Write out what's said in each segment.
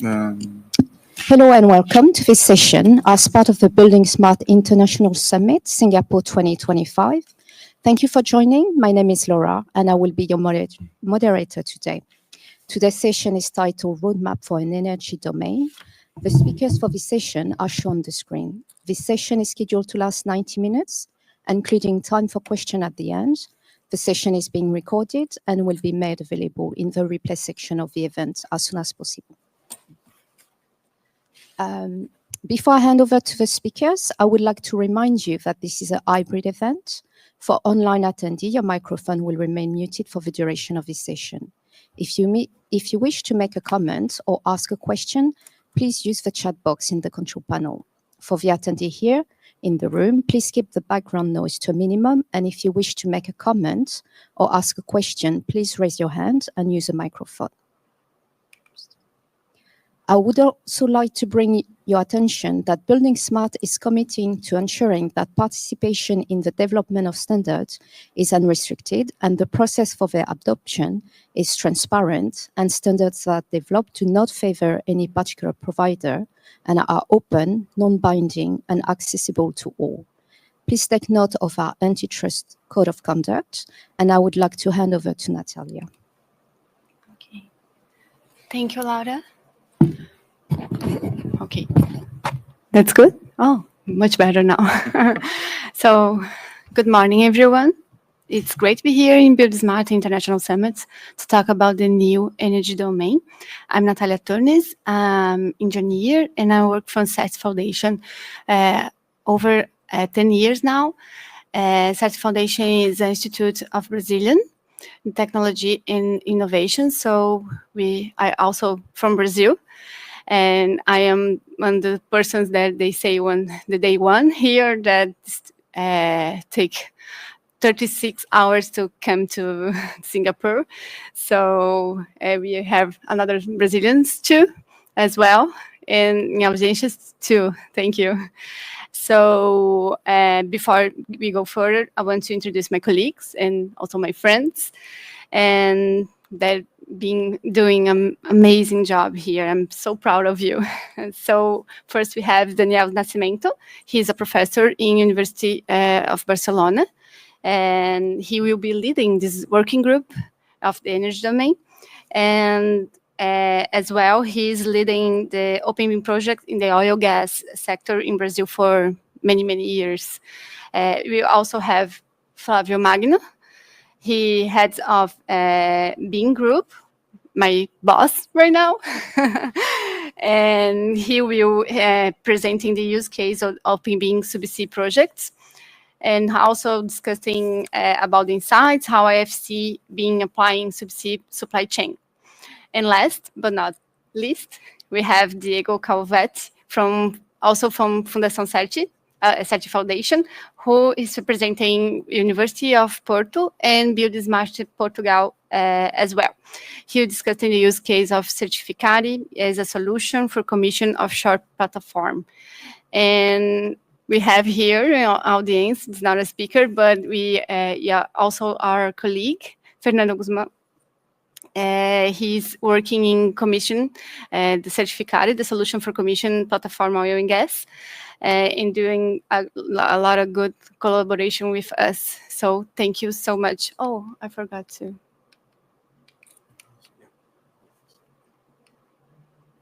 Hello and welcome to this session as part of the buildingSMART International Summit, Singapore 2025. Thank you for joining. My name is Laura and I will be your moderator today. Today's session is titled Roadmap for an Energy Domain. The speakers for this session are shown on the screen. This session is scheduled to last 90 minutes, including time for questions at the end. The session is being recorded and will be made available in the replay section of the event as soon as possible. Before I hand over to the speakers, I would like to remind you that this is a hybrid event. For online attendee, your microphone will remain muted for the duration of this session. If you wish to make a comment or ask a question, please use the chat box in the control panel. For the attendee here in the room, please keep the background noise to a minimum, and if you wish to make a comment or ask a question, please raise your hand and use a microphone. I would also like to bring your attention that buildingSMART is committing to ensuring that participation in the development of standards is unrestricted and the process for their adoption is transparent, and standards that are developed do not favor any particular provider and are open, non-binding, and accessible to all. Please take note of our antitrust code of conduct, and I would like to hand over to Natalia. Okay. Thank you, Laura. Okay, that's good. Oh, much better now. So, good morning, everyone. It's great to be here in buildingSMART International Summit to talk about the new energy domain. I'm Natalia Turnes, I'm engineer, and I work for SET Foundation over 10 years now. SET Foundation is an institute of Brazilian technology and innovation. So we are also from Brazil. And I am one of the persons that they say the day one here that take 36 hours to come to Singapore. So we have another Brazilians too, as well, and Audiências too. Thank you. So before we go further, I want to introduce my colleagues and also my friends, and they're doing an amazing job here. I'm so proud of you. So first we have Daniel Nascimento. He's a professor in University of Barcelona, and he will be leading this working group of the energy domain. And as well, he's leading the Open Beam project in the oil gas sector in Brazil for many, many years. We also have Flavio Magno. He heads of Beam Group, my boss right now, and he will presenting the use case of Open Beam subsea projects, and also discussing about the insights, how IFC being applying subsea supply chain. And last but not least, we have Diego Calvet from Fundação SET Foundation, who is representing University of Porto and buildingSMART Portugal as well. He will discuss the use case of Certificare as a solution for commission offshore platform. And we have here in our audience, it's not a speaker, but we also our colleague, Fernando Guzman. He's working in commission, the Certificare, the solution for commission platform oil and gas, and doing a lot of good collaboration with us. So thank you so much. Oh, I forgot to.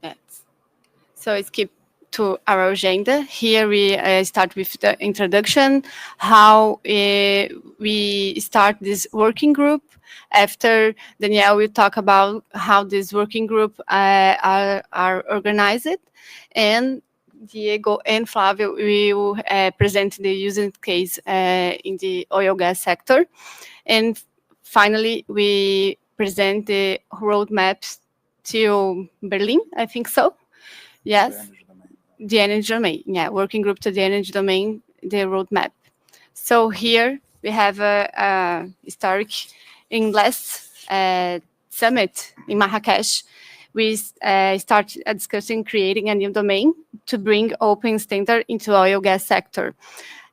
Yes. So let's keep to our agenda. Here we start with the introduction, how we start this working group. After Danielle will talk about how this working group are organized, and Diego and Flavio will present the use case in the oil gas sector. And finally, we present the roadmaps to Berlin, I think so. Yes, the energy domain. Yeah, working group to the energy domain, the roadmap. So here we have a historic in last summit in Marrakesh. We started discussing creating a new domain to bring open standard into oil gas sector.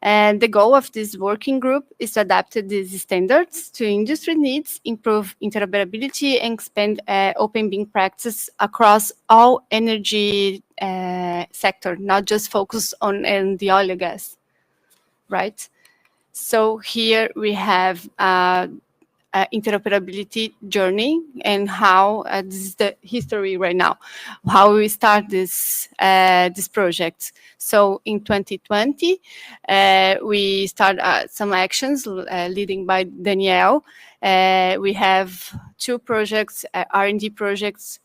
And the goal of this working group is to adapt these standards to industry needs, improve interoperability, and expand open being practice across all energy sector, not just focus on the oil and gas, right? So here we have interoperability journey and how this is the history right now, how we start this project. So in 2020, we start some actions leading by Danielle. We have two projects, R&D projects,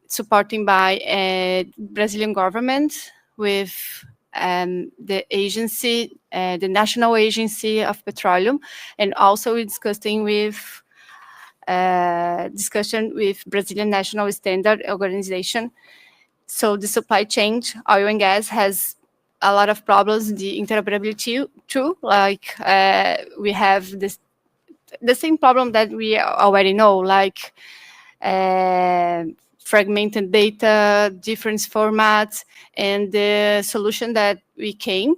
supporting by Brazilian government with the agency, the National Agency of Petroleum, and also discussing with discussion with Brazilian National Standard Organization. So the supply chain, oil and gas, has a lot of problems. The interoperability too, like we have the same problem that we already know, like fragmented data, different formats, and the solution that we came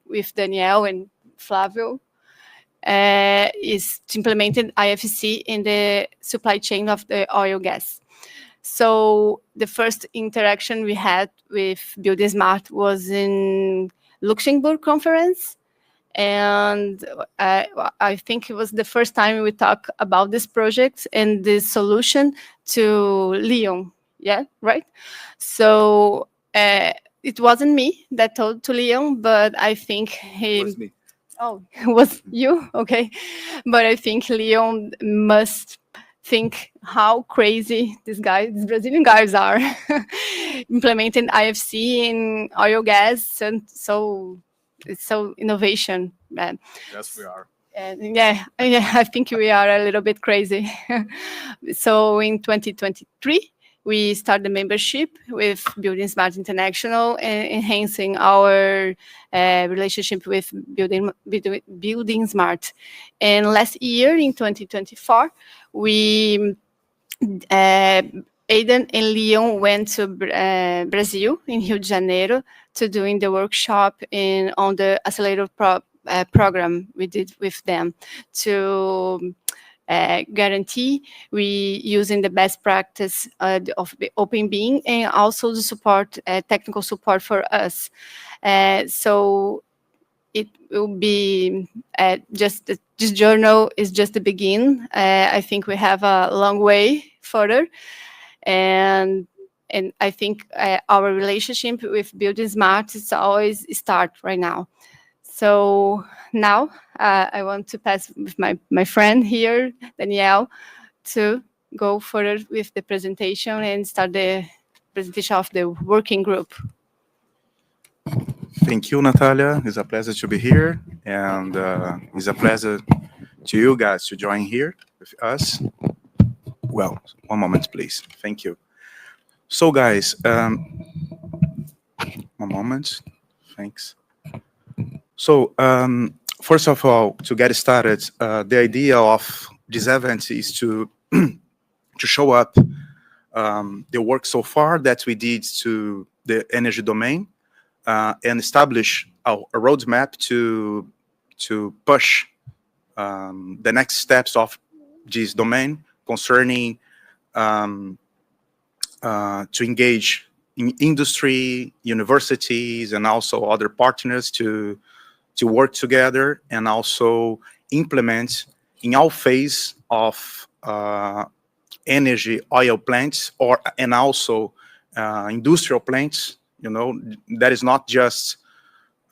with Danielle and Flavio is to implement IFC in the supply chain of the oil gas. So the first interaction we had with buildingSMART was in Luxembourg conference. And I think it was the first time we talked about this project and this solution to Leon. Yeah, right? So it wasn't me that told to Leon, but I think he... It was me. Oh, it was you? Okay. But I think Leon must think how crazy these Brazilian guys are implementing IFC in oil gas, and so it's so innovation. Yes, we are. And yeah, I think we are a little bit crazy. So in 2023, we start the membership with buildingSMART International, enhancing our relationship with buildingSMART. And last year, in 2024, we Aidan and Leon went to Brazil in Rio de Janeiro to doing the workshop on the accelerator program we did with them to guarantee we using the best practice of the open being and also the support, technical support for us. So it will be just this journal is just the begin. I think we have a long way further, and I think our relationship with buildingSMART is always start right now. So now I want to pass with my friend here, Danielle, to go further with the presentation and start the presentation of the working group. Thank you, Natalia. It's a pleasure to be here, and it's a pleasure to you guys to join here with us. Well, one moment, please. Thank you. So, guys, one moment. Thanks. So, first of all, to get started, the idea of this event is to show up the work so far that we did to the energy domain and establish a roadmap to push the next steps of this domain concerning to engage in industry, universities, and also other partners to work together and also implement in all phase of energy oil plants and also industrial plants. You know, that is not just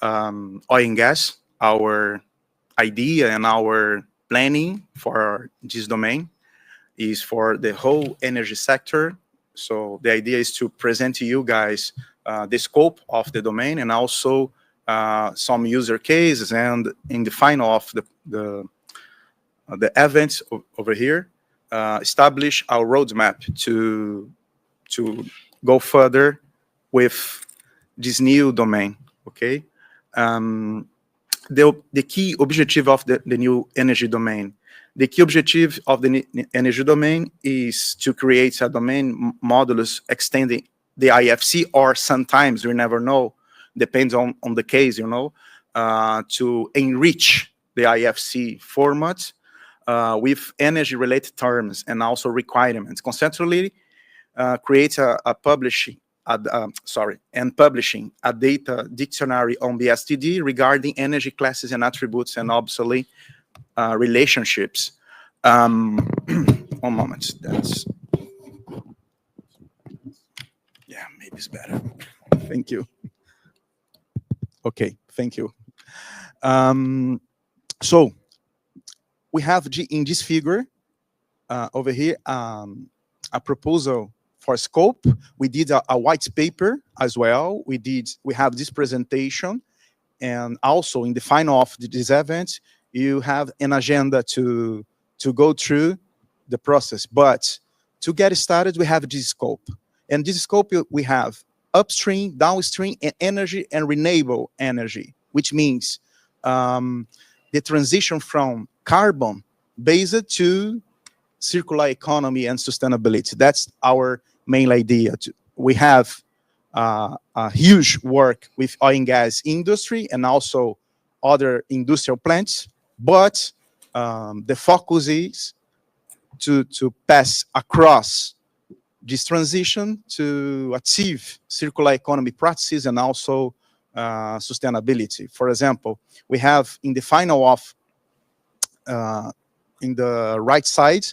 oil and gas. Our idea and our planning for this domain is for the whole energy sector. So the idea is to present to you guys the scope of the domain and also some user cases, and in the final of the event over here, establish our roadmap to go further with this new domain. Okay, the key objective of the new energy domain. The key objective of the energy domain is to create a domain modulus extending the IFC, or sometimes we never know, depends on the case, you know, to enrich the IFC format with energy-related terms and also requirements. Constantly create a publishing a data dictionary on the STD regarding energy classes and attributes and obsolete relationships. One moment. Yeah, maybe it's better. Thank you. Okay, thank you. So we have in this figure over here a proposal for scope. We did a white paper as well. We have this presentation, and also in the final of this event, you have an agenda to go through the process. But to get started, we have this scope. And this scope, we have upstream, downstream, and energy and renewable energy, which means the transition from carbon-based to circular economy and sustainability. That's our main idea. We have a huge work with oil and gas industry and also other industrial plants, but the focus is to pass across this transition to achieve circular economy practices and also sustainability. For example, we have in the final of in the right side,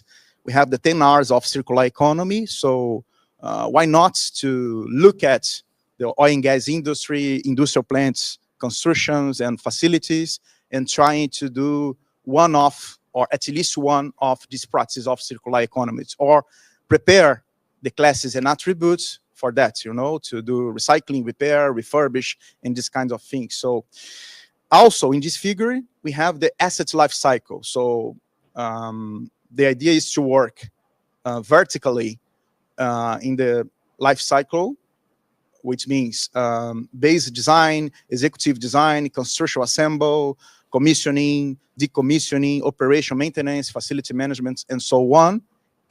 we have the 10 hours of circular economy. So why not to look at the oil and gas industry, industrial plants, constructions and facilities, and trying to do one of, or at least one of these practices of circular economies, or prepare the classes and attributes for that, to do recycling, repair, refurbish, and this kind of things. So also in this figure, we have the asset life cycle. So the idea is to work vertically in the life cycle, which means base design, executive design, construction assemble, commissioning, decommissioning, operation maintenance, facility management, and so on.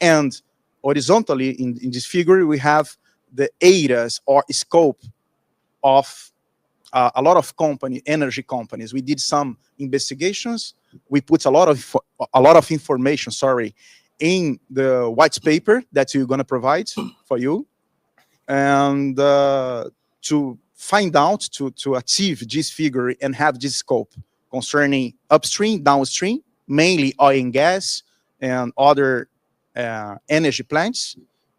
And horizontally in this figure, we have the areas or scope of a lot of energy companies. We did some investigations. We put a lot of information, in the white paper that we're going to provide for you, and to find out to achieve this figure and have this scope concerning upstream, downstream, mainly oil and gas and other energy plants.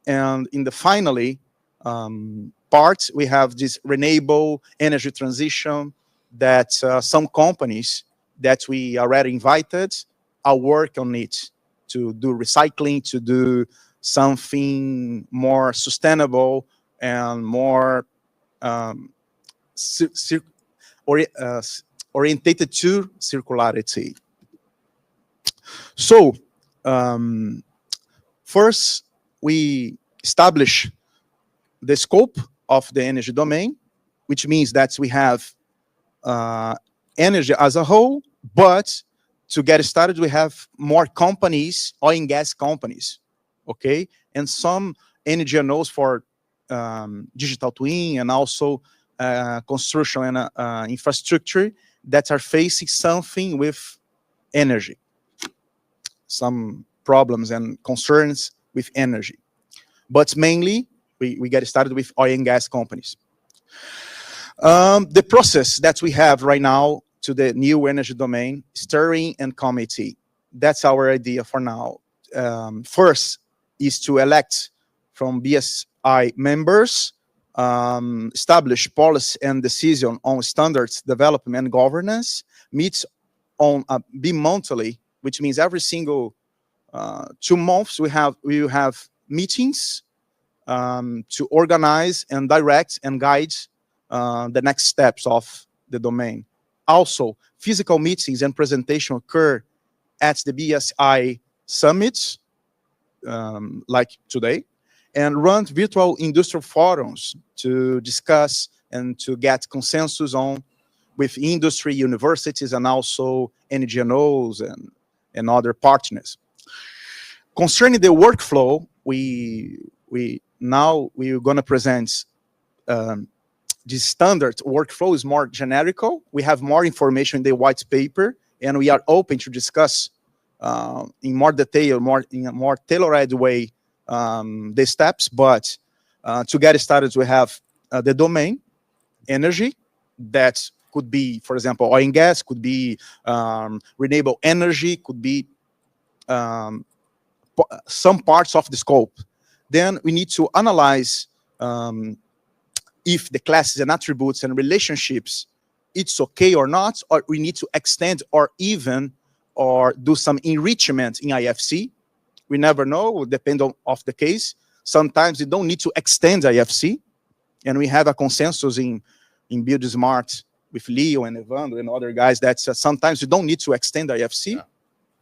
And in the finally part, we have this renewable energy transition that some companies that we already invited are work on it to do recycling, to do something more sustainable and more orientated to circularity. So first, we establish the scope of the energy domain, which means that we have energy as a whole, but to get started, we have more companies, oil and gas companies, okay? And some NGOs for digital twin and also construction and infrastructure that are facing something with energy, some problems and concerns with energy. But mainly, we get started with oil and gas companies. The process that we have right now to the new energy domain, steering and committee, that's our idea for now. First is to elect from BSI members, establish policy and decision on standards development and governance, meet on a bi-monthly, which means every single 2 months we will have meetings to organize and direct and guide the next steps of the domain. Also, physical meetings and presentation occur at the BSI summits, like today, and run virtual industrial forums to discuss and to get consensus on with industry, universities, and also NGOs and other partners. Concerning the workflow, we're going to present this standard workflow is more generical. We have more information in the white paper, and we are open to discuss in more detail, in a more tailored way, the steps. But to get started, we have the domain, energy, that could be, for example, oil and gas, could be renewable energy, could be some parts of the scope. Then we need to analyze if the classes and attributes and relationships, it's okay or not, or we need to extend or even or do some enrichment in IFC. We never know, depending on the case. Sometimes you don't need to extend IFC, and we have a consensus in buildingSMART with Leo and Evandro and other guys that sometimes you don't need to extend IFC,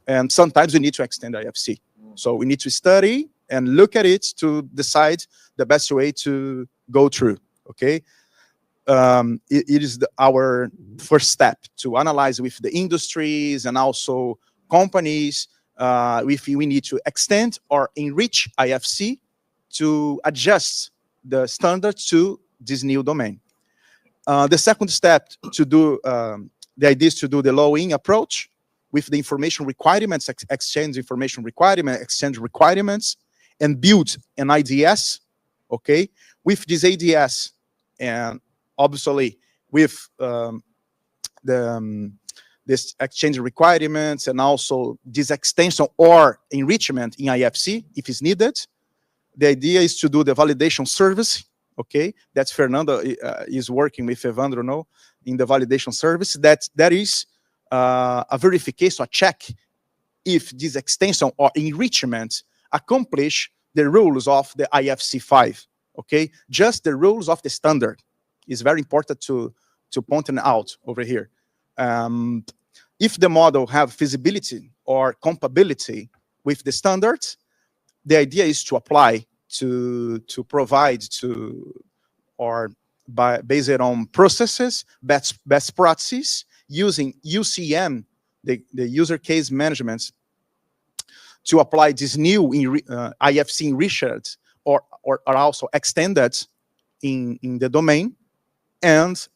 and sometimes you need to extend IFC. So we need to study and look at it to decide the best way to go through. Okay, it is our first step to analyze with the industries and also companies if we need to extend or enrich IFC to adjust the standard to this new domain. The second step to do, the idea is to do the low-in approach with the information requirements, exchange information requirement, exchange requirements, and build an IDS, okay? With this ADS, and obviously with this exchange requirements and also this extension or enrichment in IFC, if it's needed, the idea is to do the validation service, okay? That's Fernando is working with Evandro now in the validation service. That is a verification, a check if this extension or enrichment accomplish the rules of the IFC5, okay? Just the rules of the standard is very important to point it out over here. If the model have feasibility or compatibility with the standards, the idea is to apply to provide to or based on processes, best practices, using UCM, the user case management, to apply this new IFC enriched or also extended in the domain, and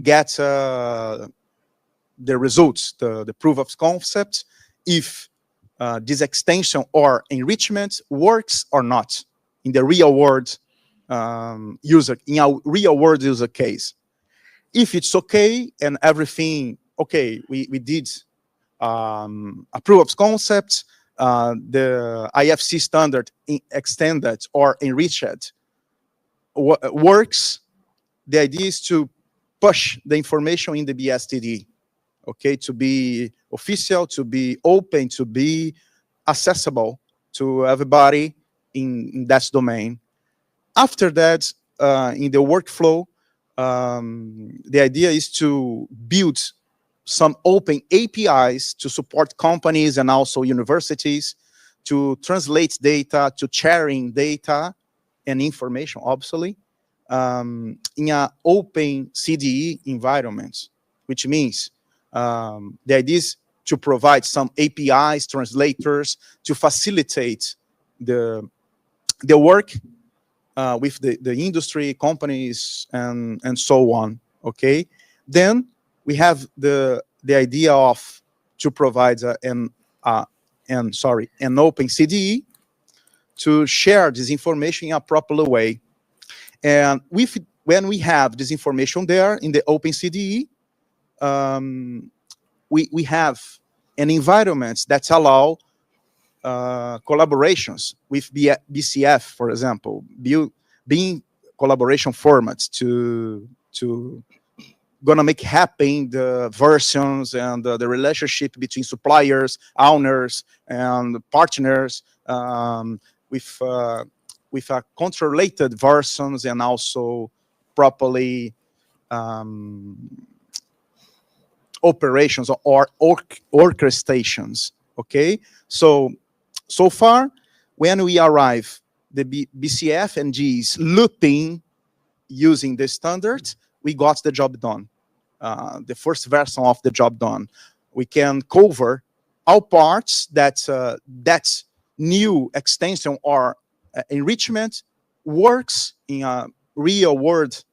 get the results, the proof of concept, if this extension or enrichment works or not in the real world in our real world user case. If it's okay and everything okay, we did a proof of concept, the IFC standard extended or enriched works. The idea is to push the information in the BSTD, okay, to be official, to be open, to be accessible to everybody in that domain. After that, in the workflow, the idea is to build some open APIs to support companies and also universities to translate data, to sharing data and information, obviously, in an open CDE environment, which means the idea is to provide some APIs, translators, to facilitate the work with the industry, companies, and so on, okay? Then we have the idea of to provide an open CDE to share this information in a proper way. And when we have this information there in the open CDE, we have an environment that allow collaborations with BCF, for example, being collaboration formats to gonna make happen the versions and the relationship between suppliers, owners, and partners with controlled versions and also properly operations or orchestrations. Okay, so far when we arrive, the BCF and Gs looping using the standards, we got the job done. The first version of the job done. We can cover all parts that new extension or enrichment works real world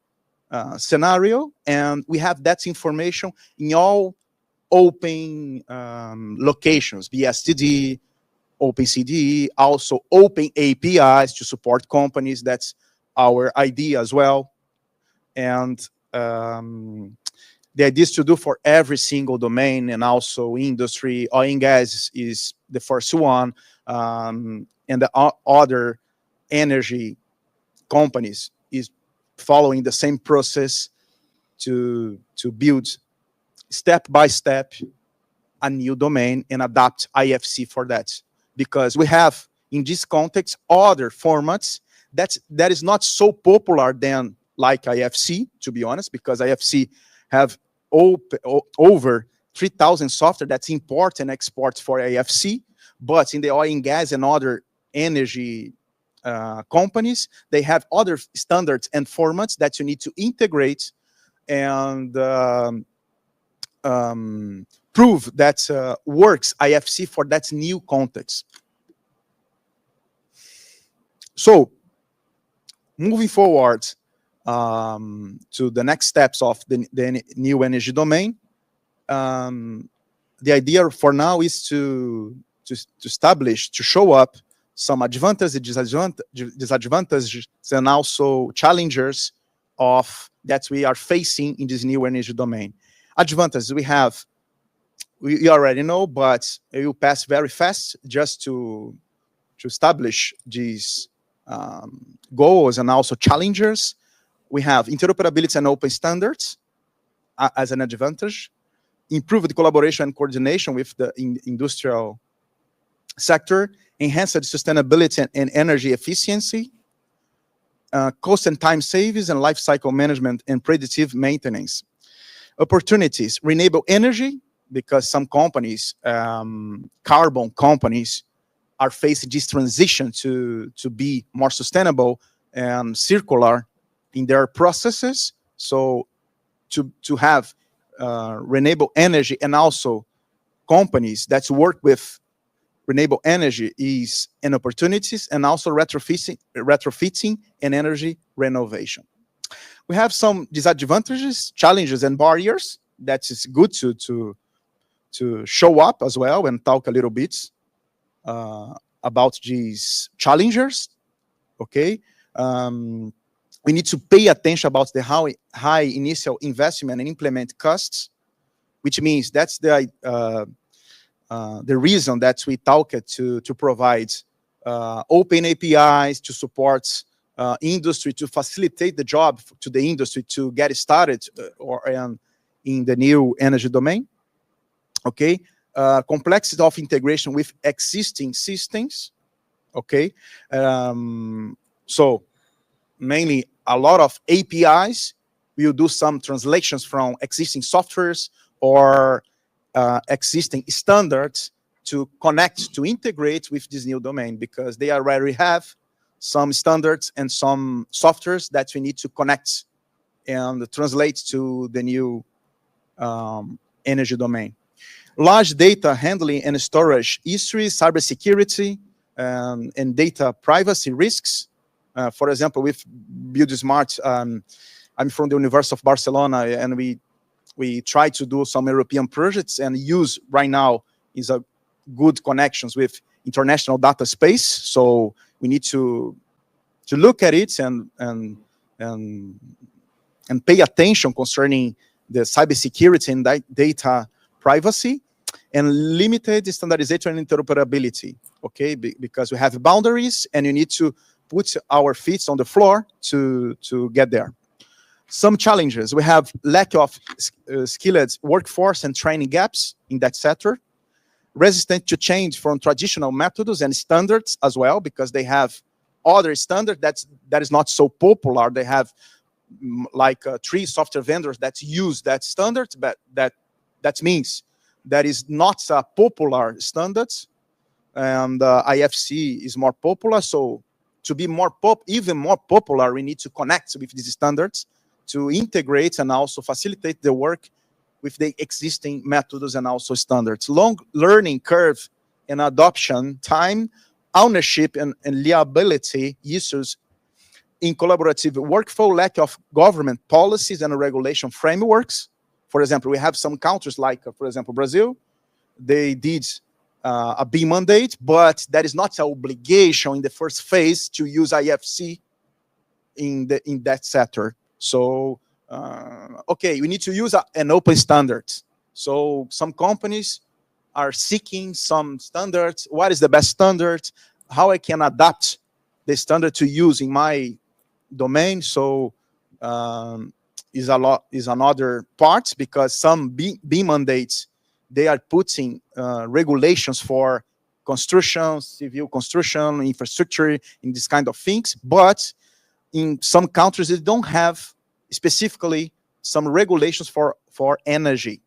scenario, and we have that information in all open locations, BSTD, OpenCDE, also open APIs to support companies. That's our idea as well. And the idea is to do for every single domain, and also industry. Oil and gas is the first one, and the other energy companies is following the same process to build step by step a new domain and adapt IFC for that. Because we have, in this context, other formats that is not so popular than like IFC, to be honest, because IFC have over 3,000 software that's import and export for IFC, but in the oil and gas and other energy companies, they have other standards and formats that you need to integrate and prove that works IFC for that new context. So, moving forward to the next steps of the new energy domain, the idea for now is to establish, to show up some advantages, disadvantages, and also challenges of that we are facing in this new energy domain. Advantages we already know, but it will pass very fast just to establish these goals and also challenges. We have interoperability and open standards as an advantage, improved collaboration and coordination with the industrial sector, enhanced sustainability and energy efficiency, cost and time savings, and life cycle management and predictive maintenance. Opportunities, renewable energy, because some companies, carbon companies, are facing this transition to be more sustainable and circular in their processes. So to have renewable energy and also companies that work with renewable energy is an opportunities, and also retrofitting and energy renovation. We have some disadvantages, challenges, and barriers that is good to show up as well and talk a little bit about these challenges. Okay, we need to pay attention about the high initial investment and implement costs, which means that's the reason that we talk to provide open APIs to support industry, to facilitate the job to the industry to get started in the new energy domain. Okay, complexity of integration with existing systems. Okay, so mainly a lot of APIs. We'll do some translations from existing softwares or existing standards to connect, to integrate with this new domain, because they already have some standards and some softwares that we need to connect and translate to the new energy domain. Large data handling and storage histories, cybersecurity, and data privacy risks. For example, with buildingSMART, I'm from the University of Barcelona, and we try to do some European projects and use right now is a good connections with international data space. So we need to look at it and pay attention concerning the cybersecurity and data privacy, and limited standardization and interoperability. Okay, because we have boundaries and you need to put our feet on the floor to get there. Some challenges, we have lack of skilled workforce and training gaps in that sector, resistant to change from traditional methods and standards as well, because they have other standard that is not so popular. They have like 3 software vendors that use that standard, but that means that is not a popular standards, and IFC is more popular. So to be even more popular, we need to connect with these standards to integrate and also facilitate the work with the existing methods and also standards. Long learning curve and adoption time, ownership and liability issues in collaborative workflow, lack of government policies and regulation frameworks. For example, we have some countries like, for example, Brazil. They did a B mandate, but that is not an obligation in the first phase to use IFC in that sector. So, okay, we need to use an open standard. So some companies are seeking some standards. What is the best standard? How I can adapt the standard to use in my domain? So is another part, because some B mandates, they are putting regulations for construction, civil construction, infrastructure, in this kind of things. But in some countries, they don't have specifically some regulations for energy.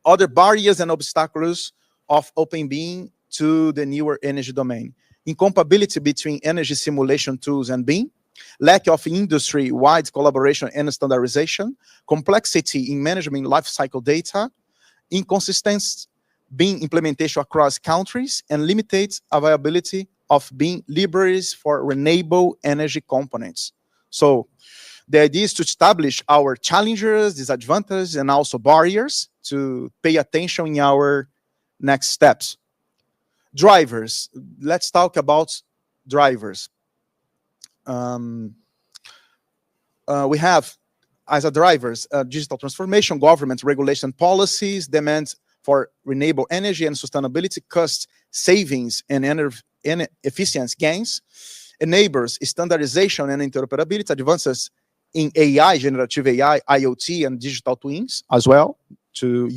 Other barriers and obstacles of open being to the newer energy domain: incompatibility between energy simulation tools and BIM, lack of industry-wide collaboration and standardization, complexity in management lifecycle data, inconsistent BIM implementation across countries, and limited availability of BIM libraries for renewable energy components. So the idea is to establish our challenges, disadvantages, and also barriers to pay attention in our next steps. Drivers. Let's talk about drivers. We have, as a drivers, digital transformation, government regulation policies, demand for renewable energy and sustainability, cost savings and efficiency gains, enables standardization and interoperability, advances in AI, generative AI, IoT, and digital twins as well, to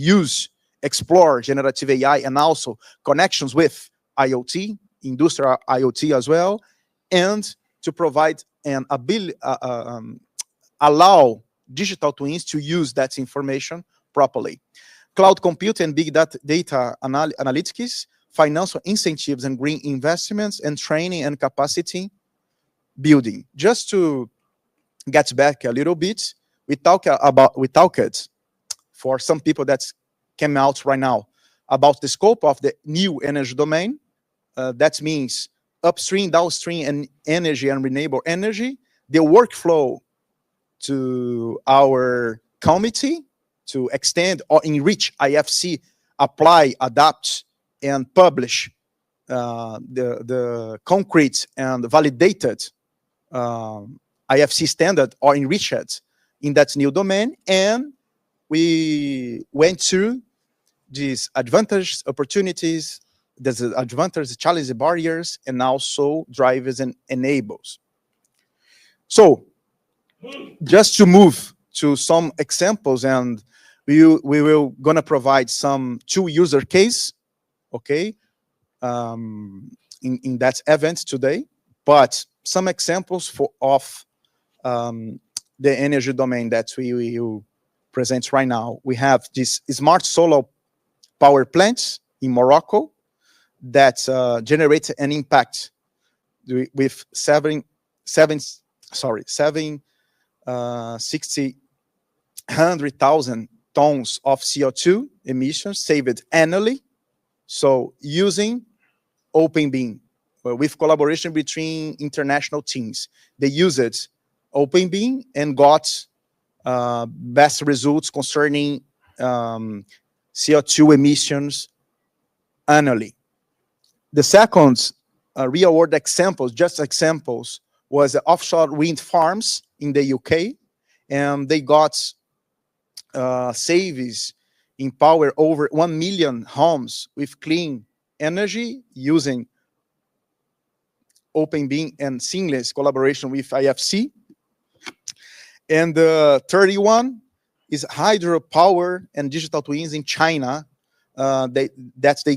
explore generative AI and also connections with IoT, industrial IoT as well, and to provide an ability, allow digital twins to use that information properly. Cloud computing and big data analytics, financial incentives and green investments, and training and capacity building. Just to get back a little bit, we talked for some people that came out right now about the scope of the new energy domain. That means upstream, downstream, and energy and renewable energy. The workflow to our committee to extend or enrich IFC, apply, adapt, and publish the concrete and validated IFC standard or enriched in that new domain. And we went through these advantages, opportunities, disadvantages, challenges, barriers, and also drivers and enables. So just to move to some examples, and we will gonna provide some 2 user case, okay, in that event today, but some examples of the energy domain that we will present right now. We have this smart solar power plants in Morocco that generate an impact with 600,000 tons of CO2 emissions saved annually. So using Open BIM, with collaboration between international teams, they used Open BIM and got best results concerning CO2 emissions annually. The second real world examples, just examples, was the offshore wind farms in the UK, and they got savings in power over 1 million homes with clean energy using Open BIM and seamless collaboration with IFC. And the 31 is hydropower and digital twins in China. They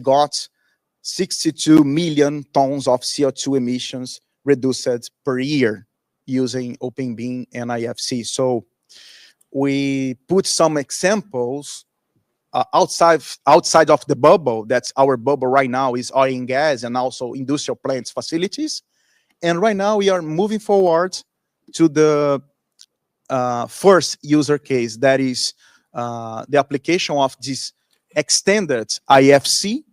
got 62 million tons of CO2 emissions reduced per year using Open BIM and IFC. So we put some examples outside of the bubble. That's our bubble right now, is oil and gas and also industrial plants facilities. And right now we are moving forward to the first user case, that is the application of this extended IFC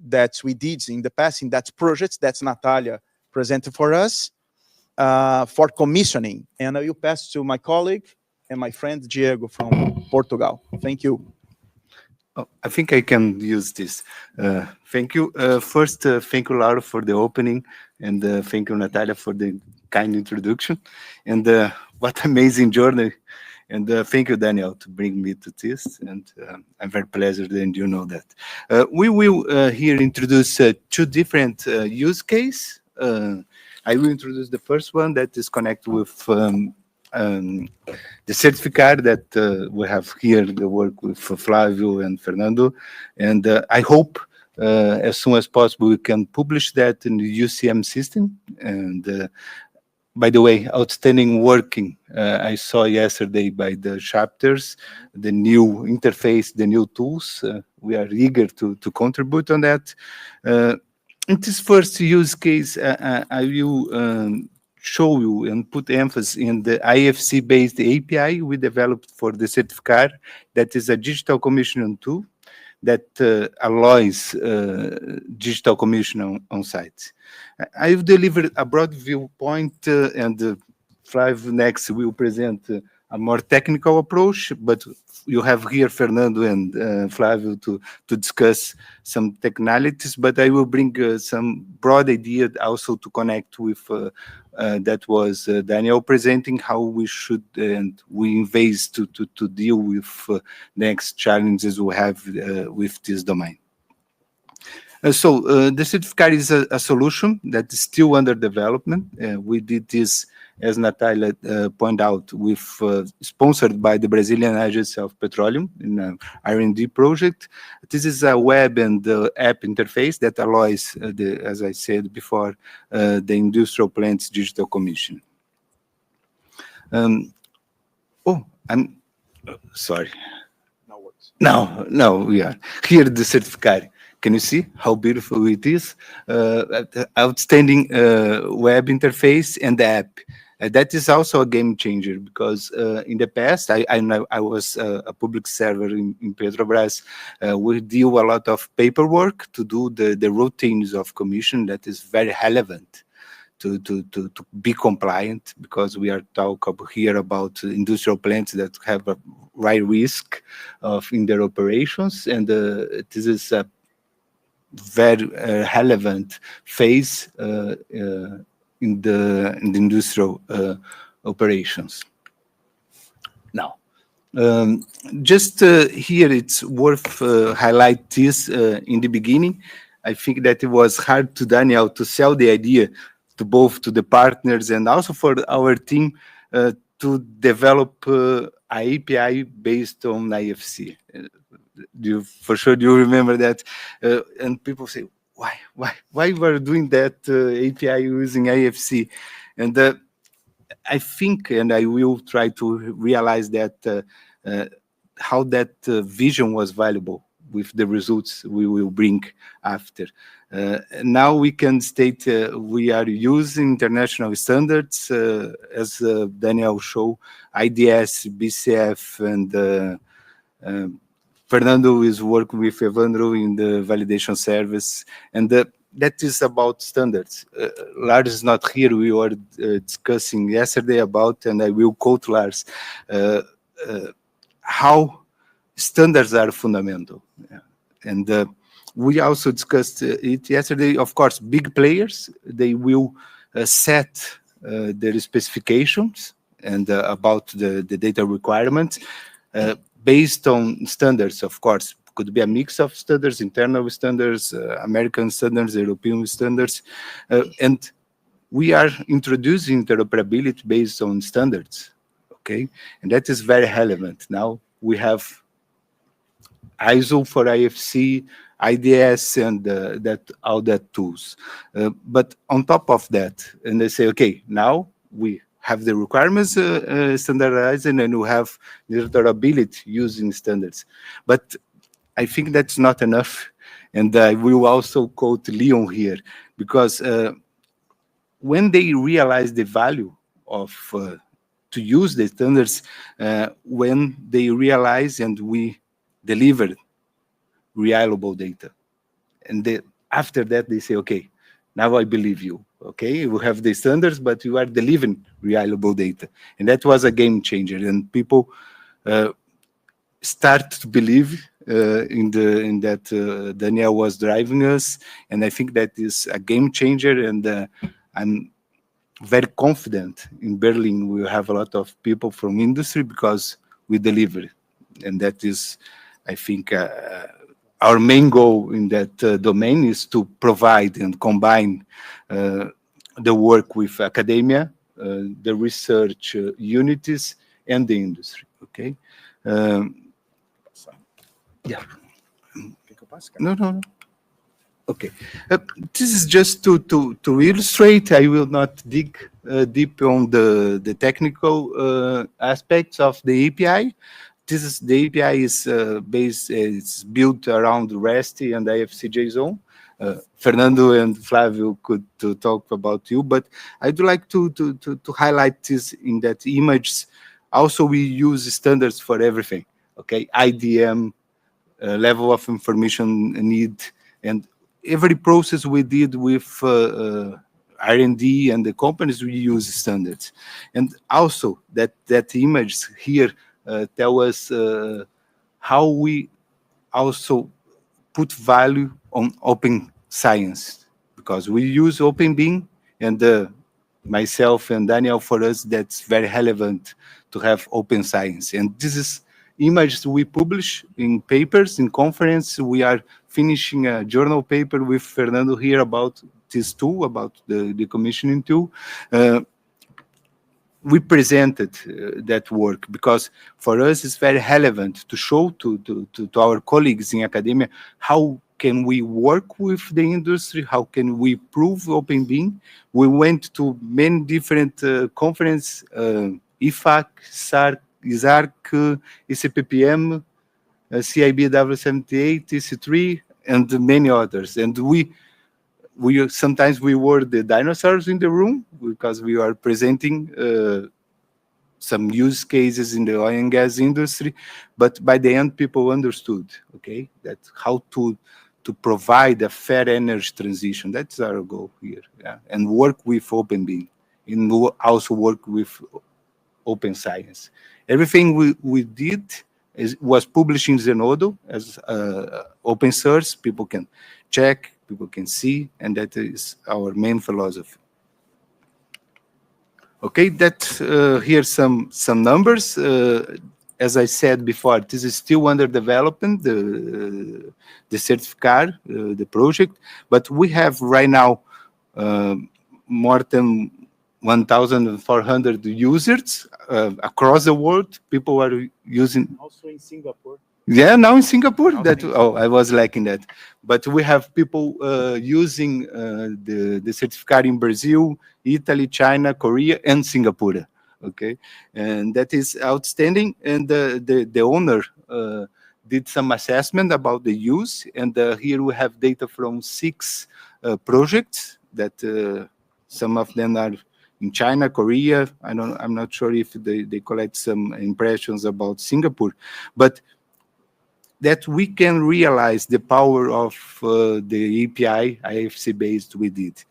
that we did in the past in that project that Natalia presented for us. for commissioning. And I will pass to my colleague and my friend Diego from Portugal. Thank you. Oh, I think I can use this. Thank you. First, thank you, Laura, for the opening, and thank you, Natalia, for the kind introduction. And what amazing journey. And thank you, Daniel, to bring me to this. And I'm very pleased, and you know that. We will here introduce two different use cases. I will introduce the first one that is connected with the certificate that we have here, the work with Flavio and Fernando. And I hope as soon as possible we can publish that in the UCM system. And by the way, outstanding working. I saw yesterday by the chapters, the new interface, the new tools. We are eager to contribute on that. In this first use case, I will show you and put emphasis in the IFC-based API we developed for the certificate. That is a digital commission tool that allows digital commission on site. I've delivered a broad viewpoint, and Flavio next will present a more technical approach, but you have here Fernando and Flavio to discuss some technicalities, but I will bring some broad idea also to connect with that was Daniel presenting how we should and we invest to deal with next challenges we have with this domain. So the certificate is a solution that is still under development. We did this, as Natalia pointed out, with sponsored by the Brazilian Agency of Petroleum in an R&D project. This is a web and app interface that allows, as I said before, the industrial plants digital commission. Oh, I'm sorry. No, we are here. The certificate. Can you see how beautiful it is? Outstanding web interface and the app. That is also a game changer because in the past, I was a public server in Petrobras. We do a lot of paperwork to do the routines of commission that is very relevant to be compliant, because we are talking here about industrial plants that have a high risk in their operations, and this is a very relevant phase in the industrial operations. Now, just here it's worth highlight this in the beginning. I think that it was hard to Daniel to sell the idea to both to the partners and also for our team to develop an API based on IFC. For sure you remember that, and people say, why we're doing that API using IFC? And I think, and I will try to realize that how that vision was valuable with the results we will bring after. Now we can state we are using international standards, as Daniel showed, IDS, BCF, and Fernando is working with Evandro in the validation service, and that is about standards. Lars is not here. We were discussing yesterday about, and I will quote Lars, how standards are fundamental. And we also discussed it yesterday. Of course, big players, they will set their specifications and about the data requirements. Based on standards, of course, could be a mix of standards, internal standards, American standards, European standards, and we are introducing interoperability based on standards, okay? And that is very relevant. Now we have ISO for IFC, IDS, and all that tools. But on top of that, and they say, okay, now we have the requirements standardized, and we have the interoperability using standards. But I think that's not enough. And I will also quote Leon here, because when they realize the value of to use the standards, when they realize and we deliver reliable data. And after that, they say, okay, now I believe you. Okay, we have the standards, but you are delivering reliable data, and that was a game changer. And people start to believe in that Daniel was driving us, and I think that is a game changer. And I'm very confident in Berlin. We have a lot of people from industry because we deliver, and that is, I think, our main goal in that domain is to provide and combine the work with academia, the research unities, and the industry. Okay. Yeah. No. Okay. This is just to illustrate. I will not dig deep on the technical aspects of the API. The API is it's built around REST and IFCJ zone. Fernando and Flavio could talk about you, but I'd like to highlight this in that images. Also, we use standards for everything. Okay, IDM, level of information need, and every process we did with R&D and the companies, we use standards. And also that image here tell us how we also put value on open science, because we use OpenBeam, and myself and Daniel, for us, that's very relevant to have open science. And this is images we publish in papers, in conference. We are finishing a journal paper with Fernando here about this tool, about the commissioning tool. We presented that work because for us it's very relevant to show to our colleagues in academia how can we work with the industry, how can we prove OpenBeam. We went to many different conferences, IFAC, SARC, ISARC, ECPPM, CIBW78, EC3, and many others. And we sometimes we were the dinosaurs in the room because we are presenting some use cases in the oil and gas industry, but by the end people understood, okay, that how to provide a fair energy transition. That's our goal here, yeah? And work with OpenBeam and also work with open science. Everything we did was published in Zenodo as open source. People can check, people can see, and that is our main philosophy. Okay, here's some numbers. As I said before, this is still under development, the certificate, the project, but we have right now more than 1,400 users across the world. People are using. Also in Singapore. Yeah, now in Singapore. I was lacking that. But we have people using the certificate in Brazil, Italy, China, Korea, and Singapore. Okay, and that is outstanding. And the owner did some assessment about the use, and here we have data from 6 projects that some of them are in China, Korea. I'm not sure if they collect some impressions about Singapore, but that we can realize the power of the API IFC based we did.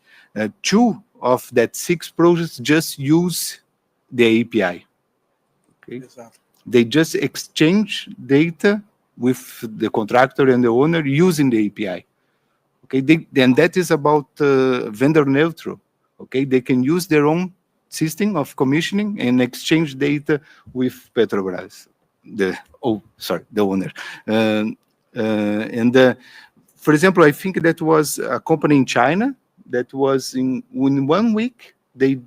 2 of that 6 projects just use the API. Okay, exactly. They just exchange data with the contractor and the owner using the API. Okay, then that is about vendor neutral. Okay, they can use their own system of commissioning and exchange data with Petrobras, the owner. For example, I think that was a company in China that was in 1 week. They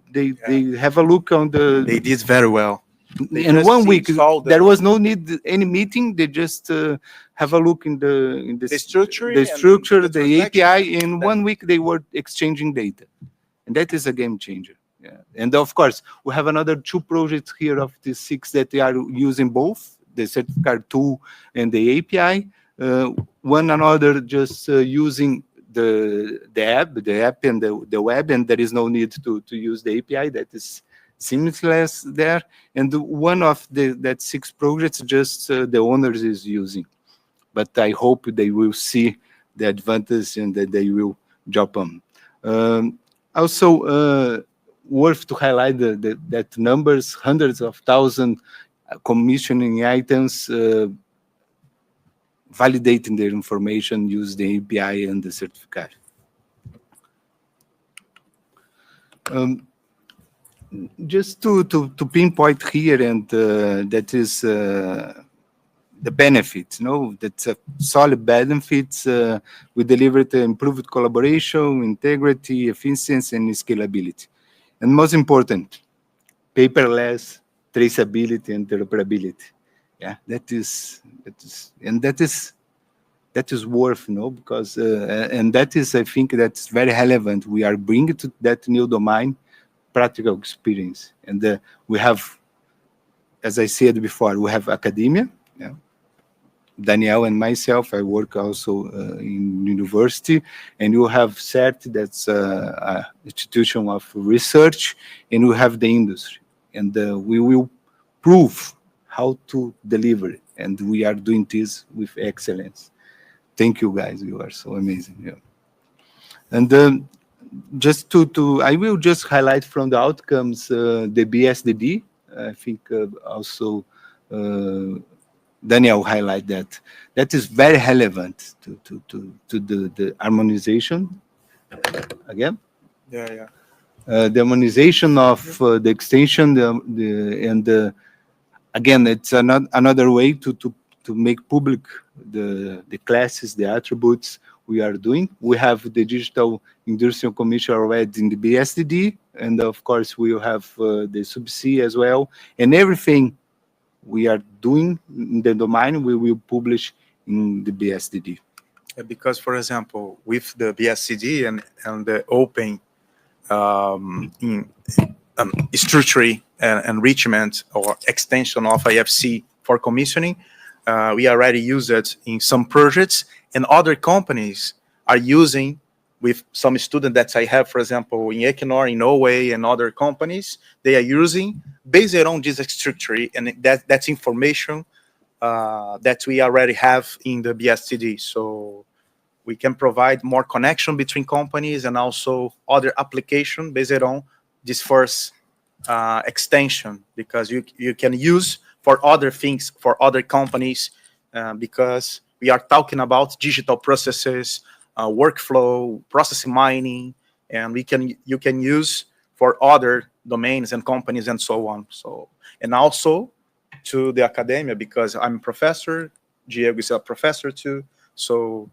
have a look on the. They did very well. In 1 week, there was no need any meeting. They just have a look in the structure, the API. In 1 week, they were exchanging data, and that is a game changer. Yeah. And of course, we have another 2 projects here of the 6 that they are using both the certificate tool and the API. One another just using the app and the web, and there is no need to use the API. That is seamless there. And one of that 6 projects just the owners is using. But I hope they will see the advantage and that they will jump on. Also, worth to highlight that numbers, hundreds of thousands commissioning items, validating their information, use the API and the certificate. Just to pinpoint here, and that is the benefits, that's a solid benefits. We delivered improved collaboration, integrity, efficiency, and scalability. And most important, paperless traceability and interoperability. Yeah, that is worth, because and that is, I think, that's very relevant. We are bringing to that new domain practical experience, and we have, as I said before, we have academia. Yeah. Daniel and myself, I work also in university, and you have CERT, that's an institution of research, and we have the industry, and we will prove how to deliver it, and we are doing this with excellence. Thank you, guys. You are so amazing. Yeah. And just I will just highlight from the outcomes the BSDD. I think also Daniel highlight that. That is very relevant to the harmonization. Again? Yeah. The harmonization of the extension, again, it's another way to make public the classes, the attributes we are doing. We have the Digital Industrial Commission already in the BSDD, and of course we will have the Sub-C as well, and everything we are doing in the domain we will publish in the BSDD. Yeah, because, for example, with the BSCD and the open structure and enrichment or extension of IFC for commissioning, we already use it in some projects, and other companies are using with some students that I have, for example, in Equinor, in Norway, and other companies, they are using based on this structure and that's information that we already have in the BSTD. So we can provide more connection between companies and also other application based on this first extension, because you can use for other things, for other companies, because we are talking about digital processes, workflow, process mining, and you can use for other domains and companies and so on. So, and also to the academia, because I'm a professor, Diego is a professor too, so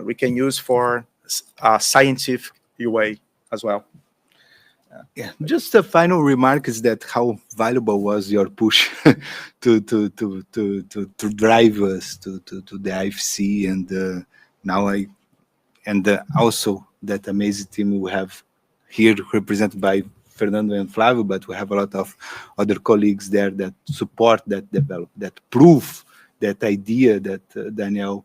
we can use for scientific way as well. Yeah, just a final remark is that how valuable was your push to drive us to the IFC, and now also that amazing team we have here represented by Fernando and Flavio, but we have a lot of other colleagues there that support that develop, that prove that idea that Daniel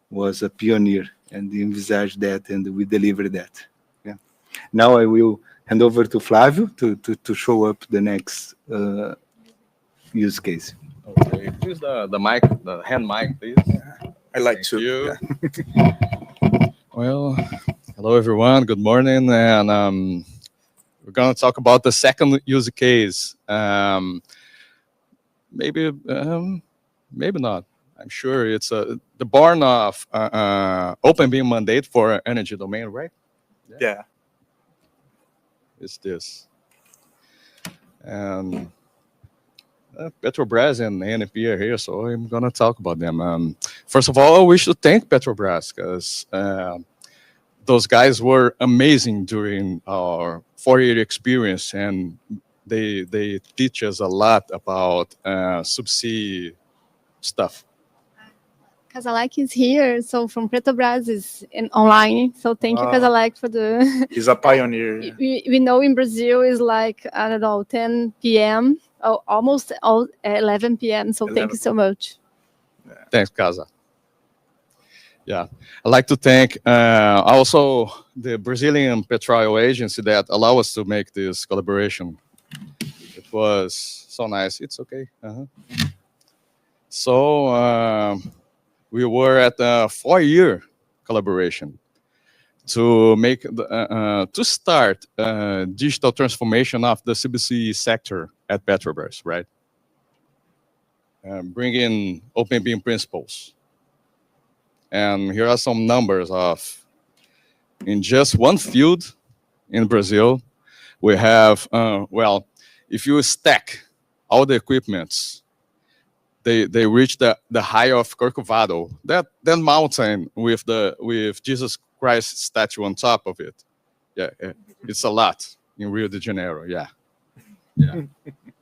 was a pioneer and envisaged that, and we delivered that. Yeah. Now I will hand over to Flavio to show up the next use case. Okay, please the mic, the hand mic, please. I like Thank to. you. Yeah. Well, hello everyone. Good morning, and we're gonna talk about the second use case. Maybe not. I'm sure it's the born of open beam mandate for energy domain, right? Yeah. It's this. And Petrobras and ANP are here, so I'm going to talk about them. First of all, we should thank Petrobras, because those guys were amazing during our 4-year experience, and they teach us a lot about subsea stuff. Casalec is here, so from Petrobras is online. So thank you, Casalec, for the. He's a pioneer. We know in Brazil is like, I don't know, 10 p.m. Oh, almost 11 p.m. So thank you so much. Yeah. Thanks, Casa. Yeah, I'd like to thank also the Brazilian Petroleum Agency that allow us to make this collaboration. It was so nice. It's okay. So we were at a 4-year collaboration to make to start digital transformation of the CBC sector at Petrobras, right? Bring in open beam principles. And here are some numbers of, in just one field in Brazil, we have, well, if you stack all the equipments, they reach the height of Corcovado, that mountain with Jesus Christ statue on top of it. Yeah, it's a lot in Rio de Janeiro. Yeah,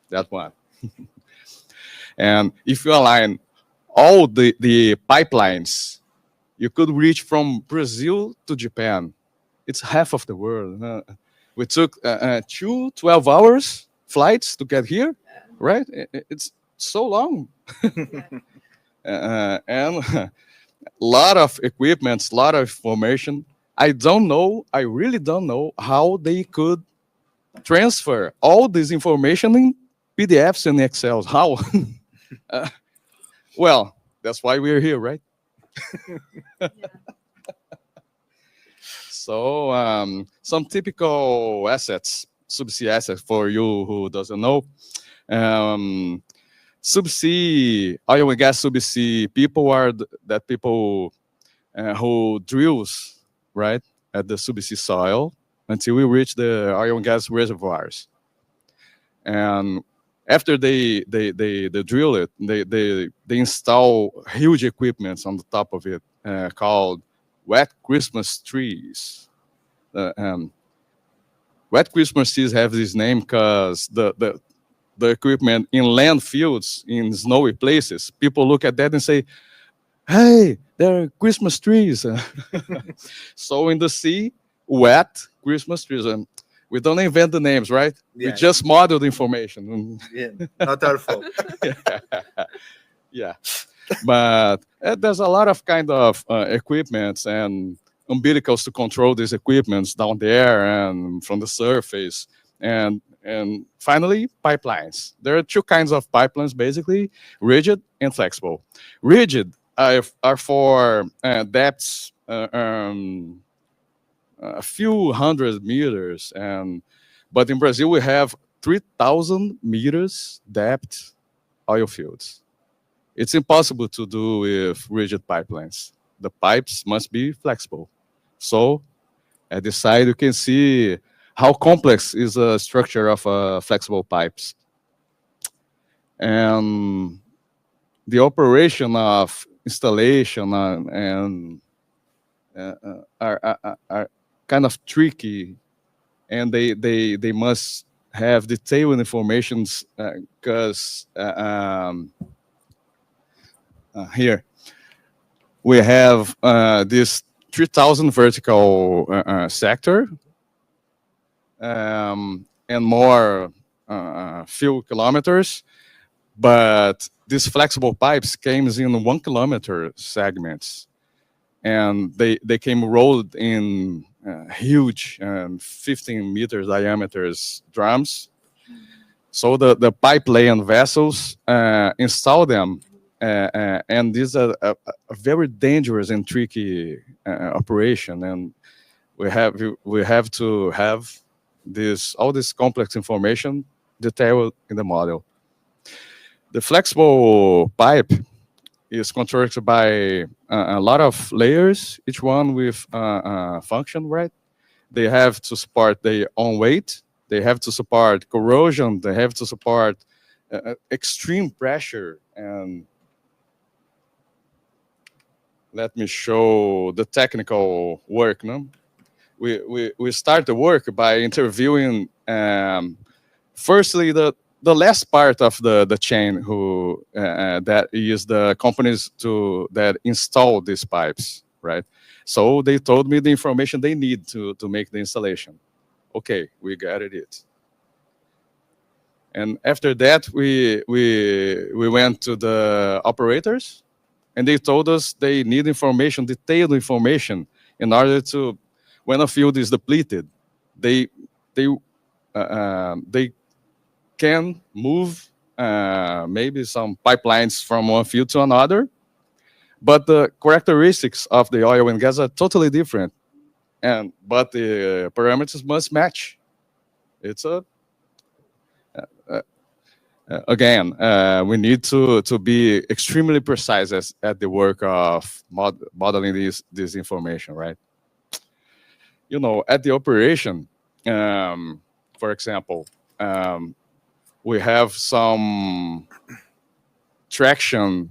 that one. And if you align all the pipelines, you could reach from Brazil to Japan. It's half of the world. We took 2 12-hour flights to get here, right? It's so long. And a lot of equipment, a lot of information. I really don't know how they could transfer all this information in PDFs and Excels. How? Well, that's why we're here, right? So some typical assets, subsea assets for you who doesn't know. Subsea, oil and gas subsea people are that people who drills, right, at the subsea soil until we reach the oil and gas reservoirs. And after they drill it, they install huge equipment on the top of it called wet Christmas trees. Wet Christmas trees have this name because the equipment in land fields, in snowy places, people look at that and say, hey, there are Christmas trees. So in the sea, wet Christmas trees. And we don't invent the names, right? Yeah. We just model the information. Yeah, not our fault. Yeah. But there's a lot of kind of equipments and umbilicals to control these equipments down there and from the surface. And finally, pipelines. There are two kinds of pipelines, basically, rigid and flexible. Rigid are for depths a few hundred meters, but in Brazil we have 3,000 meters depth oil fields. It's impossible to do with rigid pipelines. The pipes must be flexible. So at the side you can see how complex is the structure of flexible pipes. And the operation of installation are kind of tricky, and they must have detailed information because here we have this 3,000 vertical sector and more few kilometers, but these flexible pipes came in 1 kilometer segments, and they came rolled in huge 15 meters diameters drums. So the pipe laying vessels install them, and these are a very dangerous and tricky operation, and we have to have all this complex information detailed in the model. The flexible pipe is constructed by a lot of layers, each one with function, right? They have to support their own weight. They have to support corrosion. They have to support extreme pressure. And let me show the technical work. No? We start the work by interviewing, firstly, the last part of the chain who that is the companies that install these pipes, right? So they told me the information they need to make the installation. Okay, we gathered it. And after that, we went to the operators, and they told us they need information, detailed information, in order to, when a field is depleted, they can move maybe some pipelines from one field to another, but the characteristics of the oil and gas are totally different. but the parameters must match. It's a again, we need to be extremely precise at the work of modeling this information, right? You know, at the operation, for example, we have some traction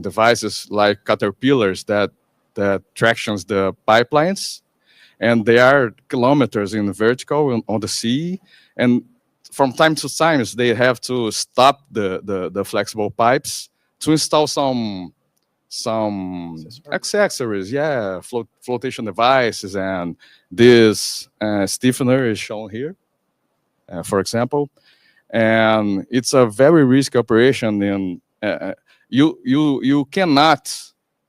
devices like caterpillars that tractions the pipelines, and they are kilometers in vertical on the sea, and from time to time they have to stop the flexible pipes to install some accessories, yeah, flotation devices, and this stiffener is shown here, for example, and it's a very risky operation. And you cannot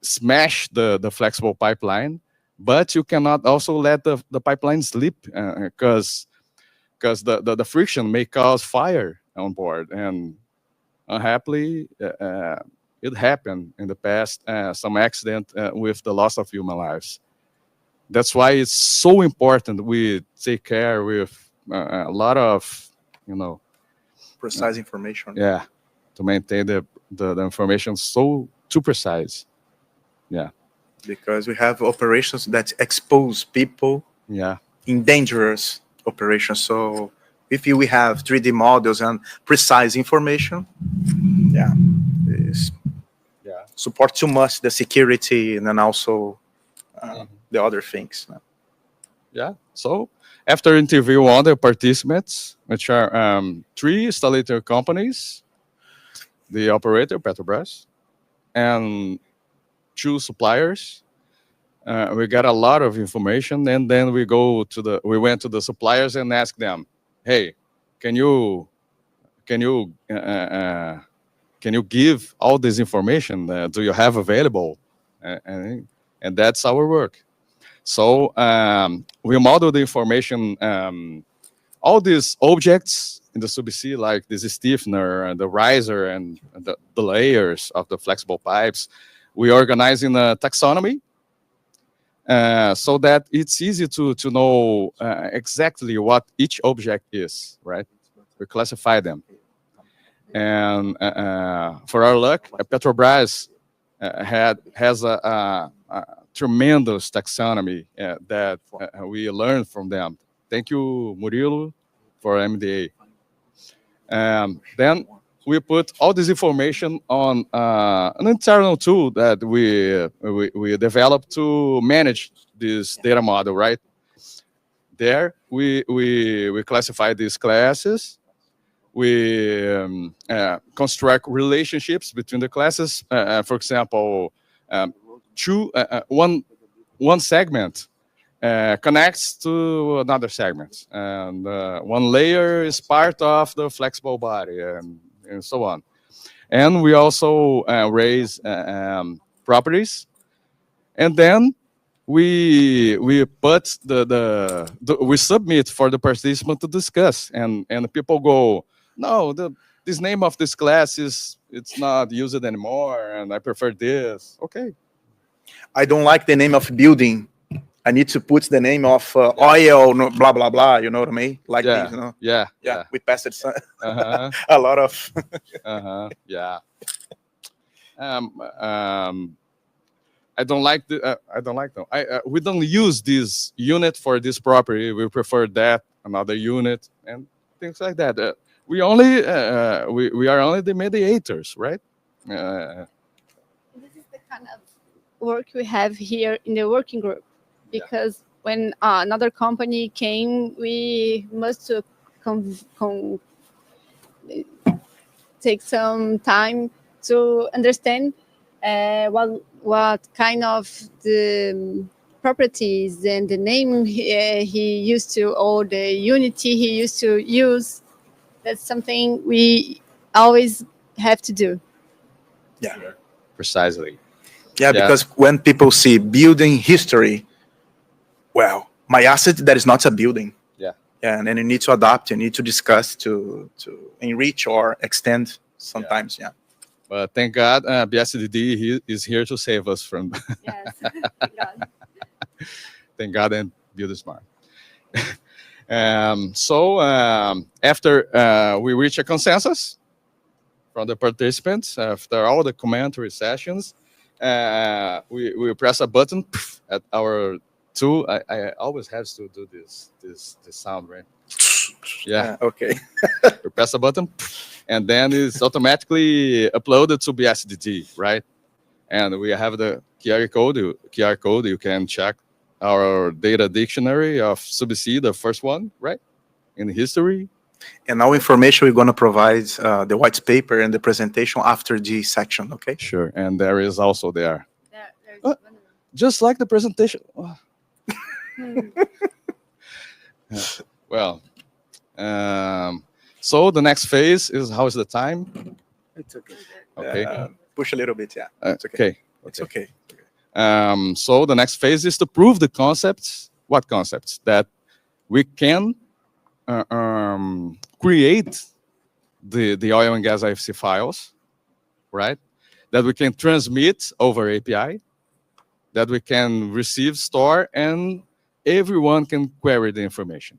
smash the flexible pipeline, but you cannot also let the pipeline slip, because the friction may cause fire on board. And unhappily, it happened in the past, some accident with the loss of human lives. That's why it's so important we take care with a lot of, you know, Precise information. yeah, to maintain the information too precise. Yeah. Because we have operations that expose people Yeah. in dangerous operations. So if we have 3D models and precise information, yeah, support too much the security and then also the other things. Yeah. So after interview all the participants, which are 3 installator companies, the operator Petrobras, and 2 suppliers, we got a lot of information, and then we went to the suppliers and asked them, hey, can you give all this information? Do you have available? And that's our work. So we model the information, all these objects in the subsea, like this stiffener and the riser and the layers of the flexible pipes. We organize in a taxonomy, so that it's easy to know exactly what each object is, right? We classify them. And for our luck, Petrobras has a tremendous taxonomy that we learned from them. Thank you, Murilo, for MDA. Then we put all this information on an internal tool that we developed to manage this data model, right? There, we classify these classes. We construct relationships between the classes. For example, one segment connects to another segment, and one layer is part of the flexible body, and so on. And we also raise properties, and then we put we submit for the participant to discuss, and people go, no, this name of this class it's not used anymore, and I prefer this. Okay. I don't like the name of building. I need to put the name of oil, no, blah, blah, blah. You know what I mean? Like this, you know? Yeah. We passed it a lot of. Yeah. I don't like them. We don't use this unit for this property. We prefer that another unit and things like that. We are only the mediators, right? This is the kind of work we have here in the working group, because when another company came, we must take some time to understand what kind of the properties and the name he used to, or the unity he used to use. That's something we always have to do. Yeah, precisely. Yeah, because when people see building history, well, my asset, that is not a building. Yeah. Yeah, and then you need to adapt, you need to discuss to enrich or extend sometimes. Yeah. But thank God, BSDD is here to save us from. Yes. Thank God. Thank God and buildingSMART. After we reach a consensus from the participants, after all the commentary sessions, we press a button at our tool. I always have to do this sound, right? Yeah. Okay. You press a button, and then it's automatically uploaded to BSDD, right? And we have the QR code. You can check our data dictionary of sub-C, the first one, right? In history. And all information we're going to provide the white paper and the presentation after the section, okay? Sure. And there is also there. There's Oh. Just like the presentation. Well, so the next phase is how's the time? It's okay. Okay. Push a little bit, yeah. It's okay. Okay. It's okay. So the next phase is to prove the concepts. What concepts? That we can create the oil and gas IFC files, right? That we can transmit over API, that we can receive, store, and everyone can query the information.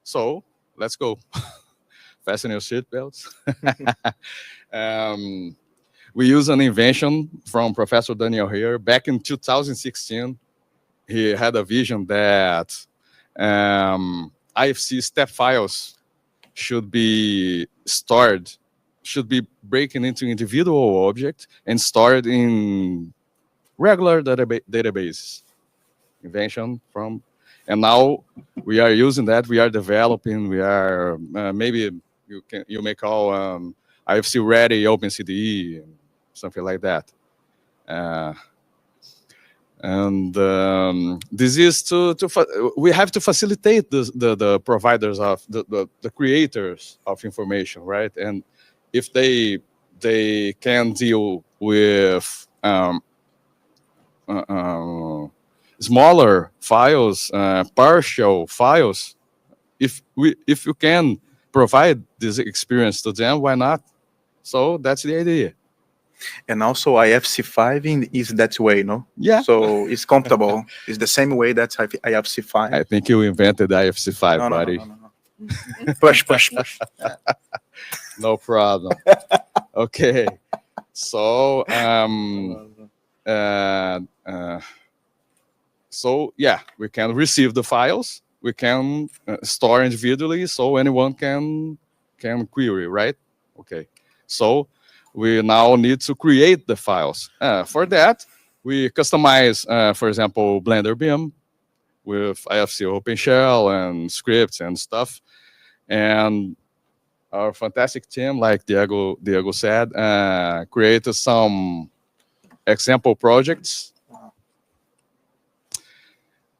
So let's go. Fasten your seatbelts. We use an invention from Professor Daniel here. Back in 2016, he had a vision that IFC step files should be stored, should be breaking into individual objects and stored in regular databases. Invention from, and now we are using that. We are developing. We are maybe you may call IFC ready OpenCDE, something like that. This is we have to facilitate the providers of the creators of information, right? And if they can deal with smaller files, partial files, if you can provide this experience to them, why not? So that's the idea. And also IFC5 is that way, no? Yeah. So it's comfortable. It's the same way that IFC5. I think you invented IFC5, buddy. No. Push. No problem. Okay. So so yeah, we can receive the files. We can store individually, so anyone can query, right? Okay. So we now need to create the files. For that, we customize, for example, Blender BIM with IFC OpenShell and scripts and stuff. And our fantastic team, like Diego said, created some example projects.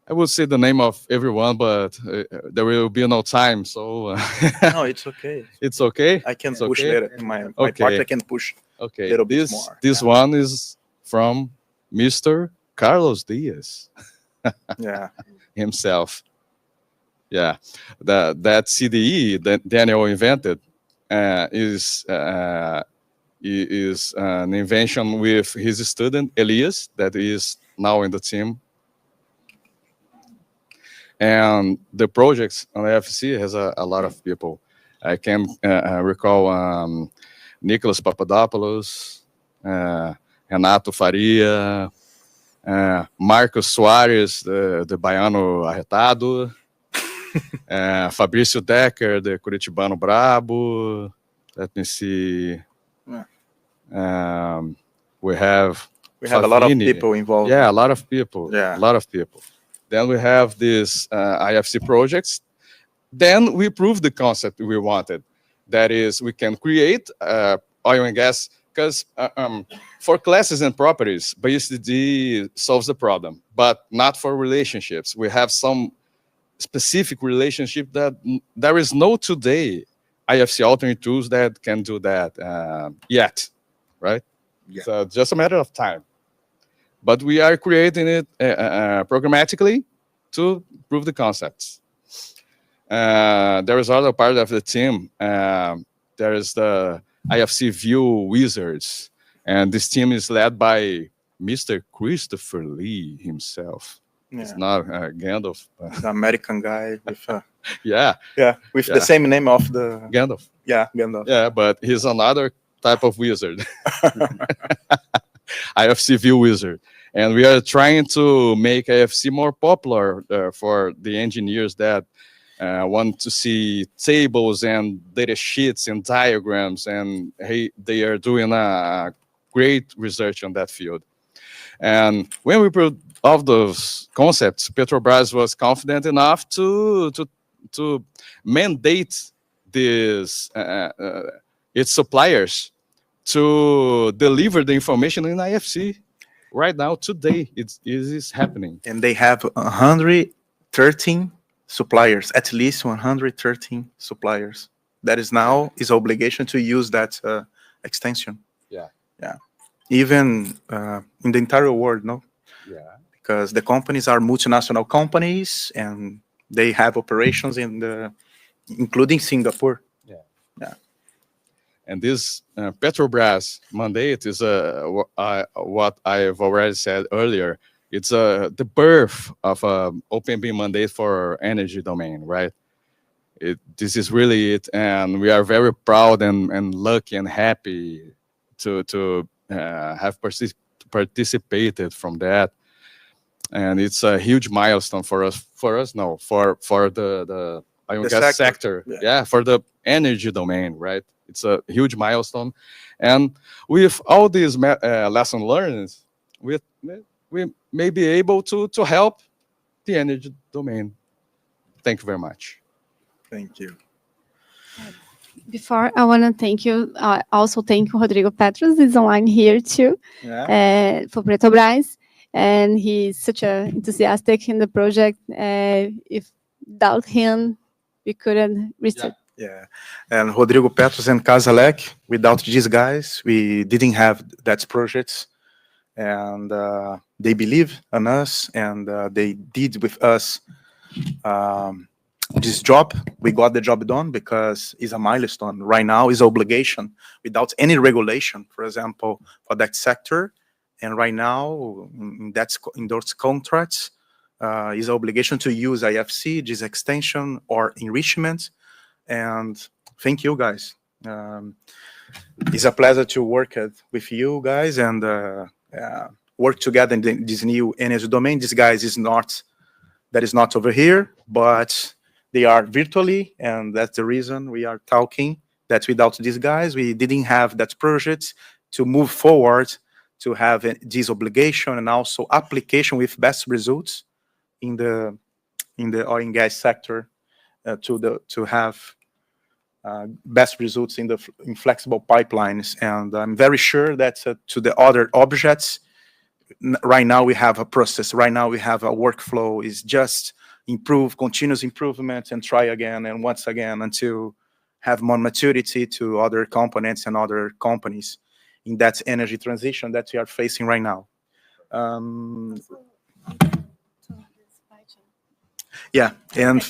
I would say the name of everyone, but there will be no time, so No, it's okay. It's okay. I can It's push okay? later. In my part, I can push Okay, a little bit more. this one is from Mr. Carlos Diaz Yeah. himself. Yeah, that CDE that Daniel invented is an invention with his student Elias, that is now in the team. And the projects on the FCC has a lot of people. I can recall Nicholas Papadopoulos, Renato Faria, Marcos Soares, the Baiano Arretado, Fabrício Decker, the Curitibano Brabo. Let me see. We have a lot of Favini. people involved. Yeah, a lot of people. Yeah. A lot of people. Then we have these IFC projects. Then we prove the concept we wanted. That is, we can create oil and gas, because for classes and properties, BSDD solves the problem, but not for relationships. We have some specific relationship that there is no today IFC altering tools that can do that yet, right? Yeah. So just a matter of time. But we are creating it programmatically to prove the concepts. There is other part of the team. There is the IFC View Wizards, and this team is led by Mr. Christopher Lee himself. It's Yeah. not Gandalf. The American guy with Yeah, with Yeah. the same name of the Gandalf. Gandalf. Yeah, but he's another type of wizard. IFC view wizard. And we are trying to make IFC more popular for the engineers that want to see tables and data sheets and diagrams. And hey, they are doing a great research on that field. And when we put of those concepts, Petrobras was confident enough to mandate this its suppliers to deliver the information in IFC. Right now, today, it is happening. And they have 113 suppliers, at least 113 suppliers. That is now is obligation to use that extension. Yeah. Yeah. Even in the entire world, no? Yeah. Because the companies are multinational companies and they have operations including Singapore. And this Petrobras mandate is what I've already said earlier. It's the birth of an open beam mandate for energy domain, right? This is really it, and we are very proud and lucky and happy to have participated from that. And it's a huge milestone for us. No, for the oil and gas sector. Yeah, for the energy domain, right? It's a huge milestone, and with all these lesson learned, we may be able to help the energy domain. Thank you very much. Thank you. Before, I want to thank you. Also, thank you, Rodrigo Petros is online here too, for Petrobras, and he's such a enthusiastic in the project. If without him, we couldn't reach it. Yeah, and Rodrigo Petros and Casalec, without these guys, we didn't have that project. And they believe in us, and they did with us this job. We got the job done because it's a milestone. Right now, it's obligation without any regulation, for example, for that sector. And right now, in those contracts, is obligation to use IFC, this extension or enrichment. And thank you, guys. It's a pleasure to work with you guys and work together in this new energy domain. These guys is not over here, but they are virtually, and that's the reason we are talking. That without these guys, we didn't have that project to move forward to have this obligation and also application with best results in the oil and gas sector to have best results in flexible pipelines. And I'm very sure that to the other objects, right now we have a process. Right now we have a workflow. Is just improve, continuous improvement, and try again and once again until have more maturity to other components and other companies in that energy transition that we are facing right now. Yeah, and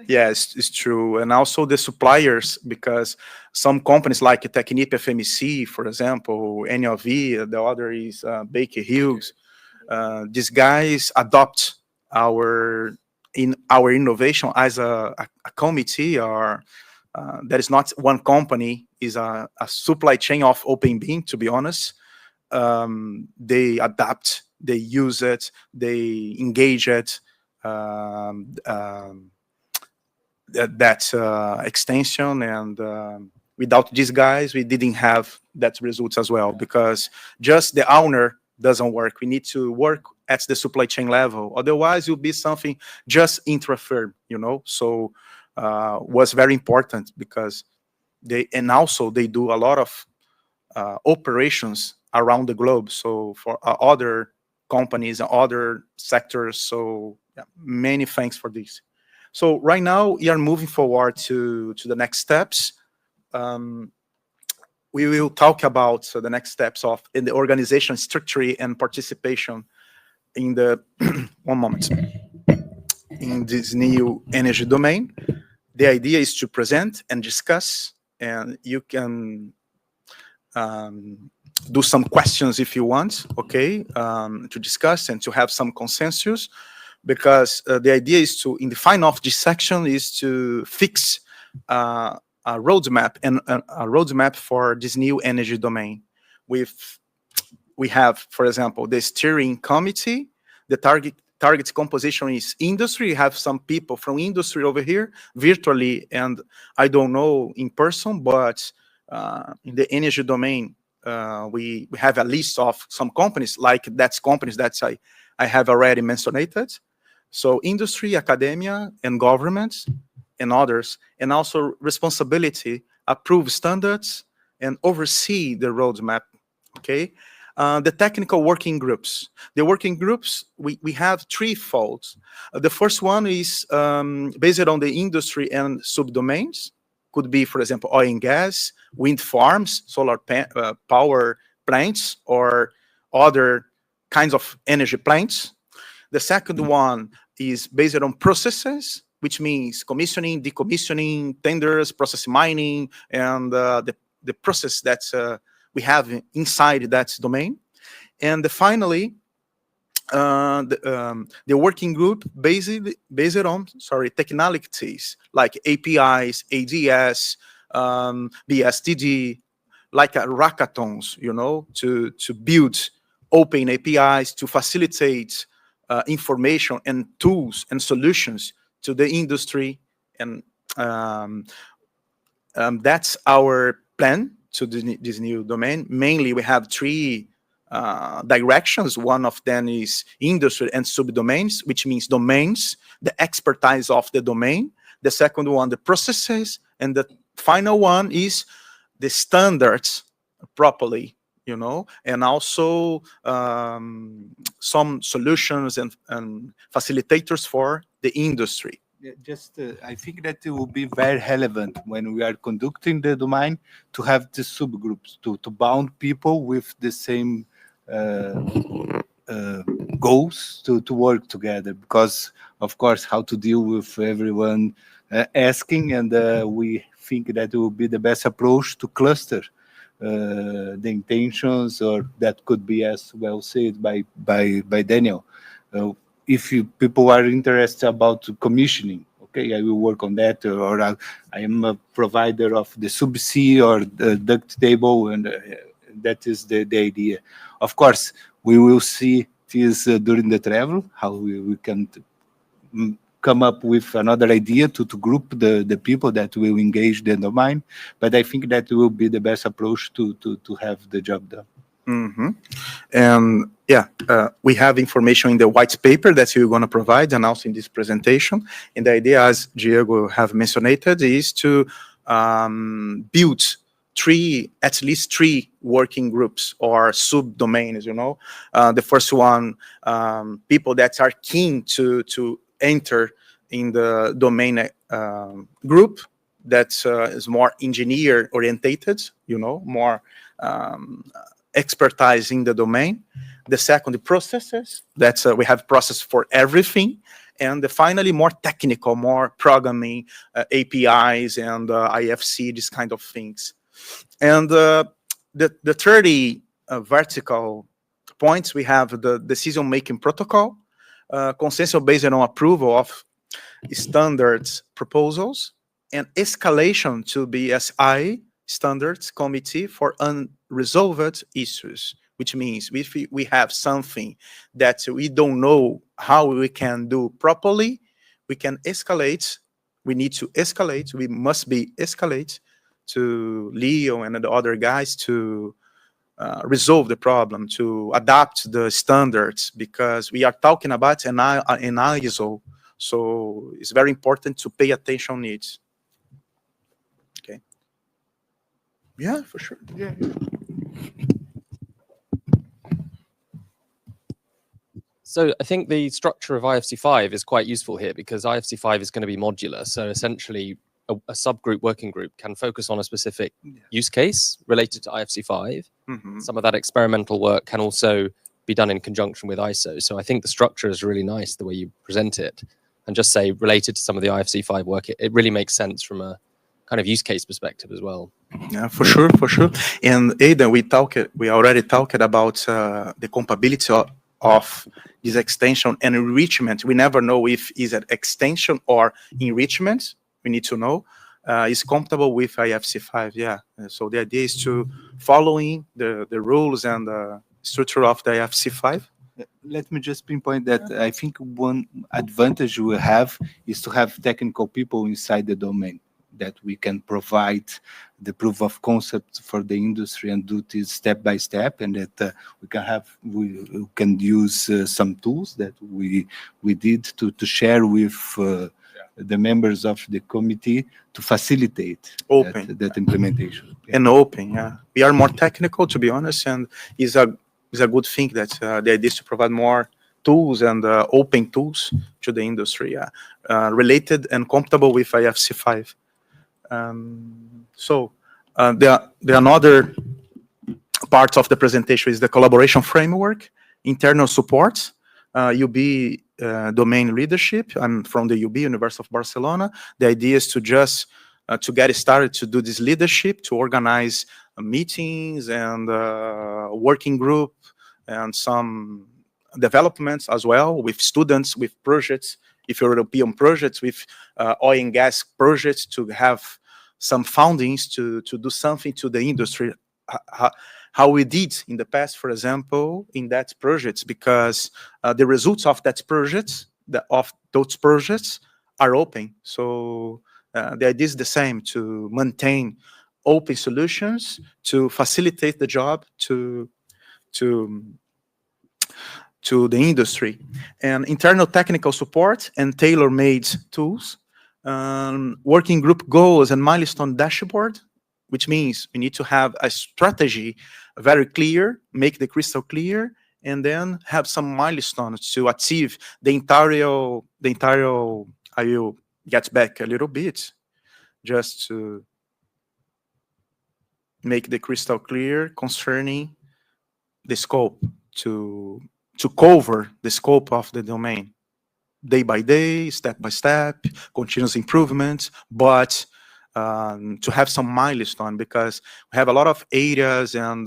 yes, it's true. And also the suppliers, because some companies like Technip FMC, for example, NLV, the other is Baker Hughes. These guys adopt our innovation as a committee, or that is not one company, is a supply chain of open beam, to be honest. They adapt, they use it, they engage it. That extension, and without these guys we didn't have that results as well, because just the owner doesn't work. We need to work at the supply chain level, otherwise it will be something just intra-firm, so was very important, because they do a lot of operations around the globe, so for other companies and other sectors. So yeah, many thanks for this. So right now we are moving forward to the next steps. We will talk about the next steps in the organization structure and participation in the one moment in this new energy domain. The idea is to present and discuss, and you can do some questions if you want, okay, to discuss and to have some consensus. because the idea is to, in the final of this section, is to fix a roadmap and a roadmap for this new energy domain. We have, for example, the steering committee. The target composition is industry. You have some people from industry over here virtually, and I don't know in person, but in the energy domain, we have a list of some companies, like that's companies that I have already mentioned. So industry, academia, and governments, and others, and also responsibility, approve standards, and oversee the roadmap, okay? The technical working groups. The working groups, we have threefold. The first one is based on the industry and subdomains. Could be, for example, oil and gas, wind farms, solar power plants, or other kinds of energy plants. The second one is based on processes, which means commissioning, decommissioning, tenders, process mining, and the process that we have inside that domain. And finally, the working group based on technicalities like APIs, ADS, BSTD, like hackathons, to build open APIs, to facilitate information and tools and solutions to the industry. And that's our plan to this new domain. Mainly, we have three directions. One of them is industry and subdomains, which means domains, the expertise of the domain. The second one, the processes. And the final one is the standards properly, and also some solutions and facilitators for the industry. Just, I think that it will be very relevant when we are conducting the domain to have the subgroups, to bound people with the same goals to work together, because of course how to deal with everyone asking, and we think that it will be the best approach to cluster the intentions, or that could be, as well said by Daniel. If people are interested about commissioning, okay, I will work on that, or I am a provider of the subsea or the duct table, and that is the idea. Of course, we will see this during the travel, how we can come up with another idea to group the people that will engage the domain, but I think that will be the best approach to have the job done. Mm-hmm. And yeah, we have information in the white paper that you're going to provide, and also in this presentation. And the idea, as Diego have mentioned, is to build at least three working groups or subdomains. The first one, people that are keen to enter in the domain group that is more engineer orientated, more expertise in the domain. The second, the processes, that's we have process for everything. And finally, more technical, more programming, APIs and IFC, these kind of things. And the 30 vertical points, we have the decision-making protocol, consensus based on approval of standards proposals, and escalation to BSI standards committee for unresolved issues, which means if we have something that we don't know how we can do properly, we can escalate. We need to escalate. We must be escalate to Leo and the other guys to resolve the problem, to adapt the standards, because we are talking about an ISO. So it's very important to pay attention to it. Okay. Yeah, for sure. Yeah. So I think the structure of IFC5 is quite useful here, because IFC5 is going to be modular. So essentially, a subgroup working group can focus on a specific use case related to IFC5. Mm-hmm. Some of that experimental work can also be done in conjunction with ISO. So I think the structure is really nice, the way you present it. And just say related to some of the IFC5 work, it really makes sense from a kind of use case perspective as well. Yeah, for sure. And Aidan, we already talked about the compatibility of this extension and enrichment, we never know if is it extension or enrichment. We need to know is compatible with IFC5. Yeah. So the idea is to following the rules and the structure of the IFC5. Let me just pinpoint that I think one advantage we have is to have technical people inside the domain, that we can provide the proof of concept for the industry and do this step by step, and that we can use some tools that we did to share with the members of the committee to facilitate that implementation. And open, yeah. We are more technical, to be honest, and is a good thing that the idea is to provide more tools and open tools to the industry, related and compatible with IFC5. So the another part of the presentation is the collaboration framework, internal support, UB domain leadership. I'm from the UB, University of Barcelona. The idea is to just to get started to do this leadership, to organize meetings and working group and some developments as well with students, with projects, if European projects, with oil and gas projects, to have some foundings to do something to the industry, how we did in the past, for example, in that projects, because the results of that project, of those projects are open. So the idea is the same, to maintain open solutions, to facilitate the job to the industry, and internal technical support and tailor-made tools, working group goals and milestone dashboard, which means we need to have a strategy very clear, make the crystal clear, and then have some milestones to achieve the entire. I will get back a little bit just to make the crystal clear concerning the scope, to cover the scope of the domain, day by day, step by step, continuous improvements, but to have some milestone, because we have a lot of areas and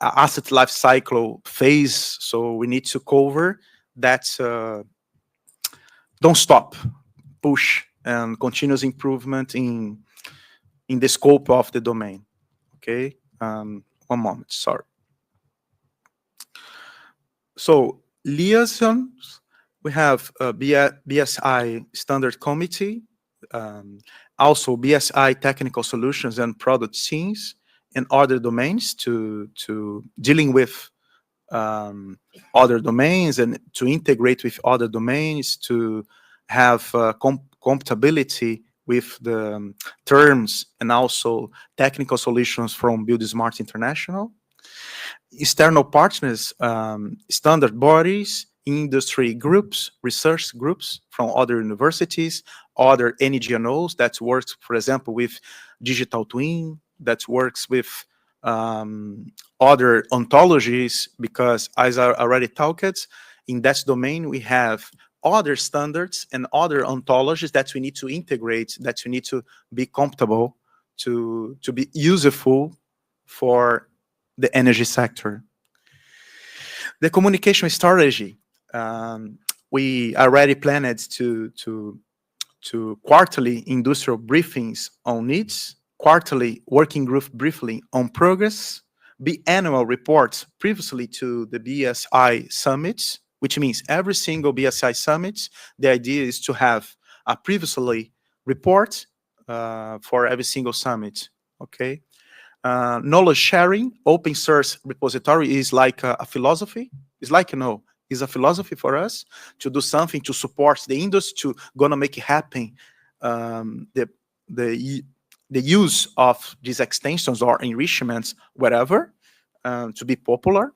asset life cycle phase, so we need to cover that. Don't stop, push, and continuous improvement in the scope of the domain. Okay, one moment, sorry. So liaisons, we have BSI Standard Committee, also BSI Technical Solutions and Product Teams, and other domains to dealing with other domains and to integrate with other domains, to have compatibility with the terms and also technical solutions from buildingSMART International. External partners, standard bodies, industry groups, research groups from other universities, other NGOs that works, for example, with digital twin, that works with other ontologies, because as I already talked, in that domain we have other standards and other ontologies that we need to integrate, that we need to be comfortable to be useful for the energy sector. The communication strategy, we already planned to quarterly industrial briefings on needs, quarterly working group briefing on progress, biannual reports previously to the BSI summits, which means every single BSI summit, the idea is to have a previously report for every single summit, okay? Knowledge sharing, open source repository is like a philosophy. It's like, it's a philosophy for us to do something to support the industry, to gonna make it happen. The use of these extensions or enrichments, whatever, to be popular.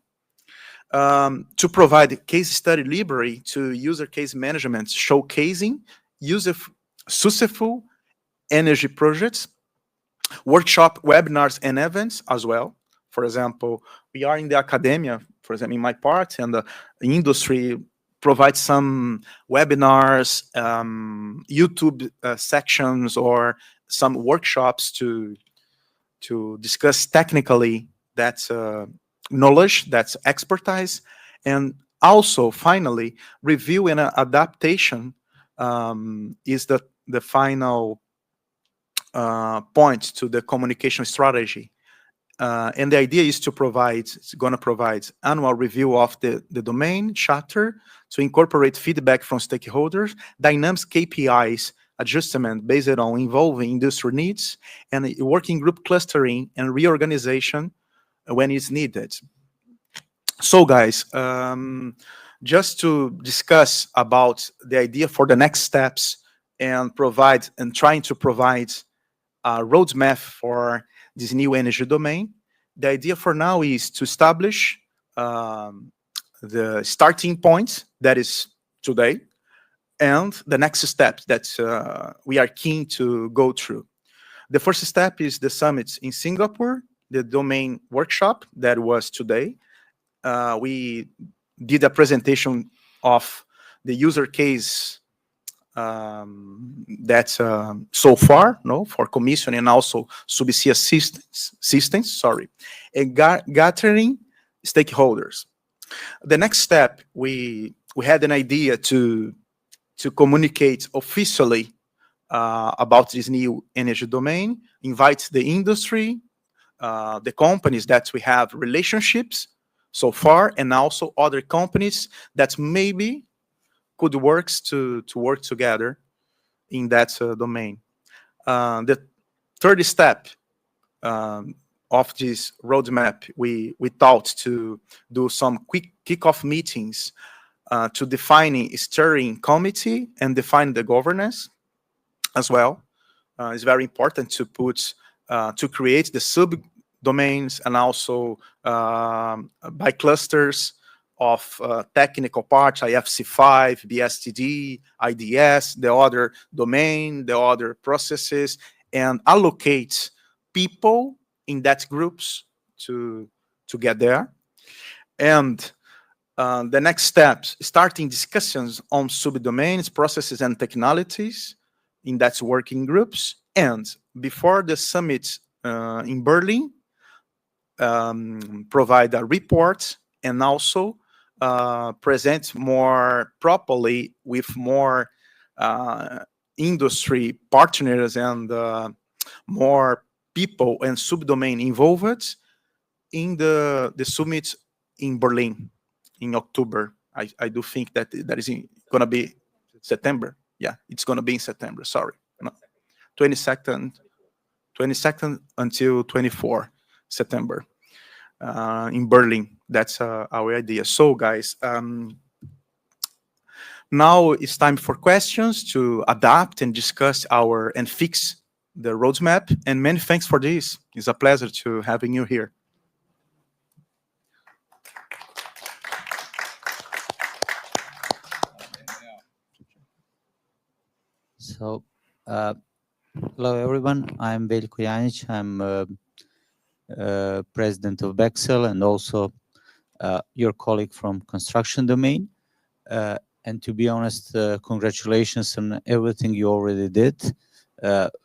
To provide case study library to user case management, showcasing successful energy projects, workshop, webinars, and events as well. For example, we are in the academia, for example, in my part, and the industry provides some webinars, YouTube sections, or some workshops to discuss technically that knowledge, that's expertise, and also finally review and adaptation is the final point to the communication strategy. And the idea is to provide, it's going to provide annual review of the domain chapter to incorporate feedback from stakeholders, dynamic KPIs adjustment based on involving industry needs, and working group clustering and reorganization when it's needed. So guys, just to discuss about the idea for the next steps and trying to provide a roadmap for this new energy domain. The idea for now is to establish the starting point that is today and the next steps that we are keen to go through. The first step is the summit in Singapore, the domain workshop that was today. We did a presentation of the user case that's so far, for commission and also subsea systems, and gathering stakeholders. The next step, we had an idea to communicate officially about this new energy domain, invite the industry, the companies that we have relationships so far, and also other companies that maybe could work to work together in that domain. The third step of this roadmap, we thought to do some quick kickoff meetings to defining steering committee and define the governance as well. It's very important to put to create the subdomains and also by clusters of technical parts, IFC5, BSTD, IDS, the other domain, the other processes, and allocate people in that groups to get there. And the next steps, starting discussions on subdomains, processes, and technologies in that working groups. And before the summit in Berlin, provide a report and also present more properly with more industry partners and more people and subdomain involved in the summit in Berlin in October. I do think that is going to be September. Yeah, it's going to be in September. Sorry, no. 22nd until 24 September in Berlin. That's our idea. So guys, now it's time for questions to adapt and discuss and fix the roadmap. And many thanks for this. It's a pleasure to having you here. So, hello everyone. I'm Veljko Janić. I'm president of Bexel and also your colleague from construction domain. And to be honest, congratulations on everything you already did.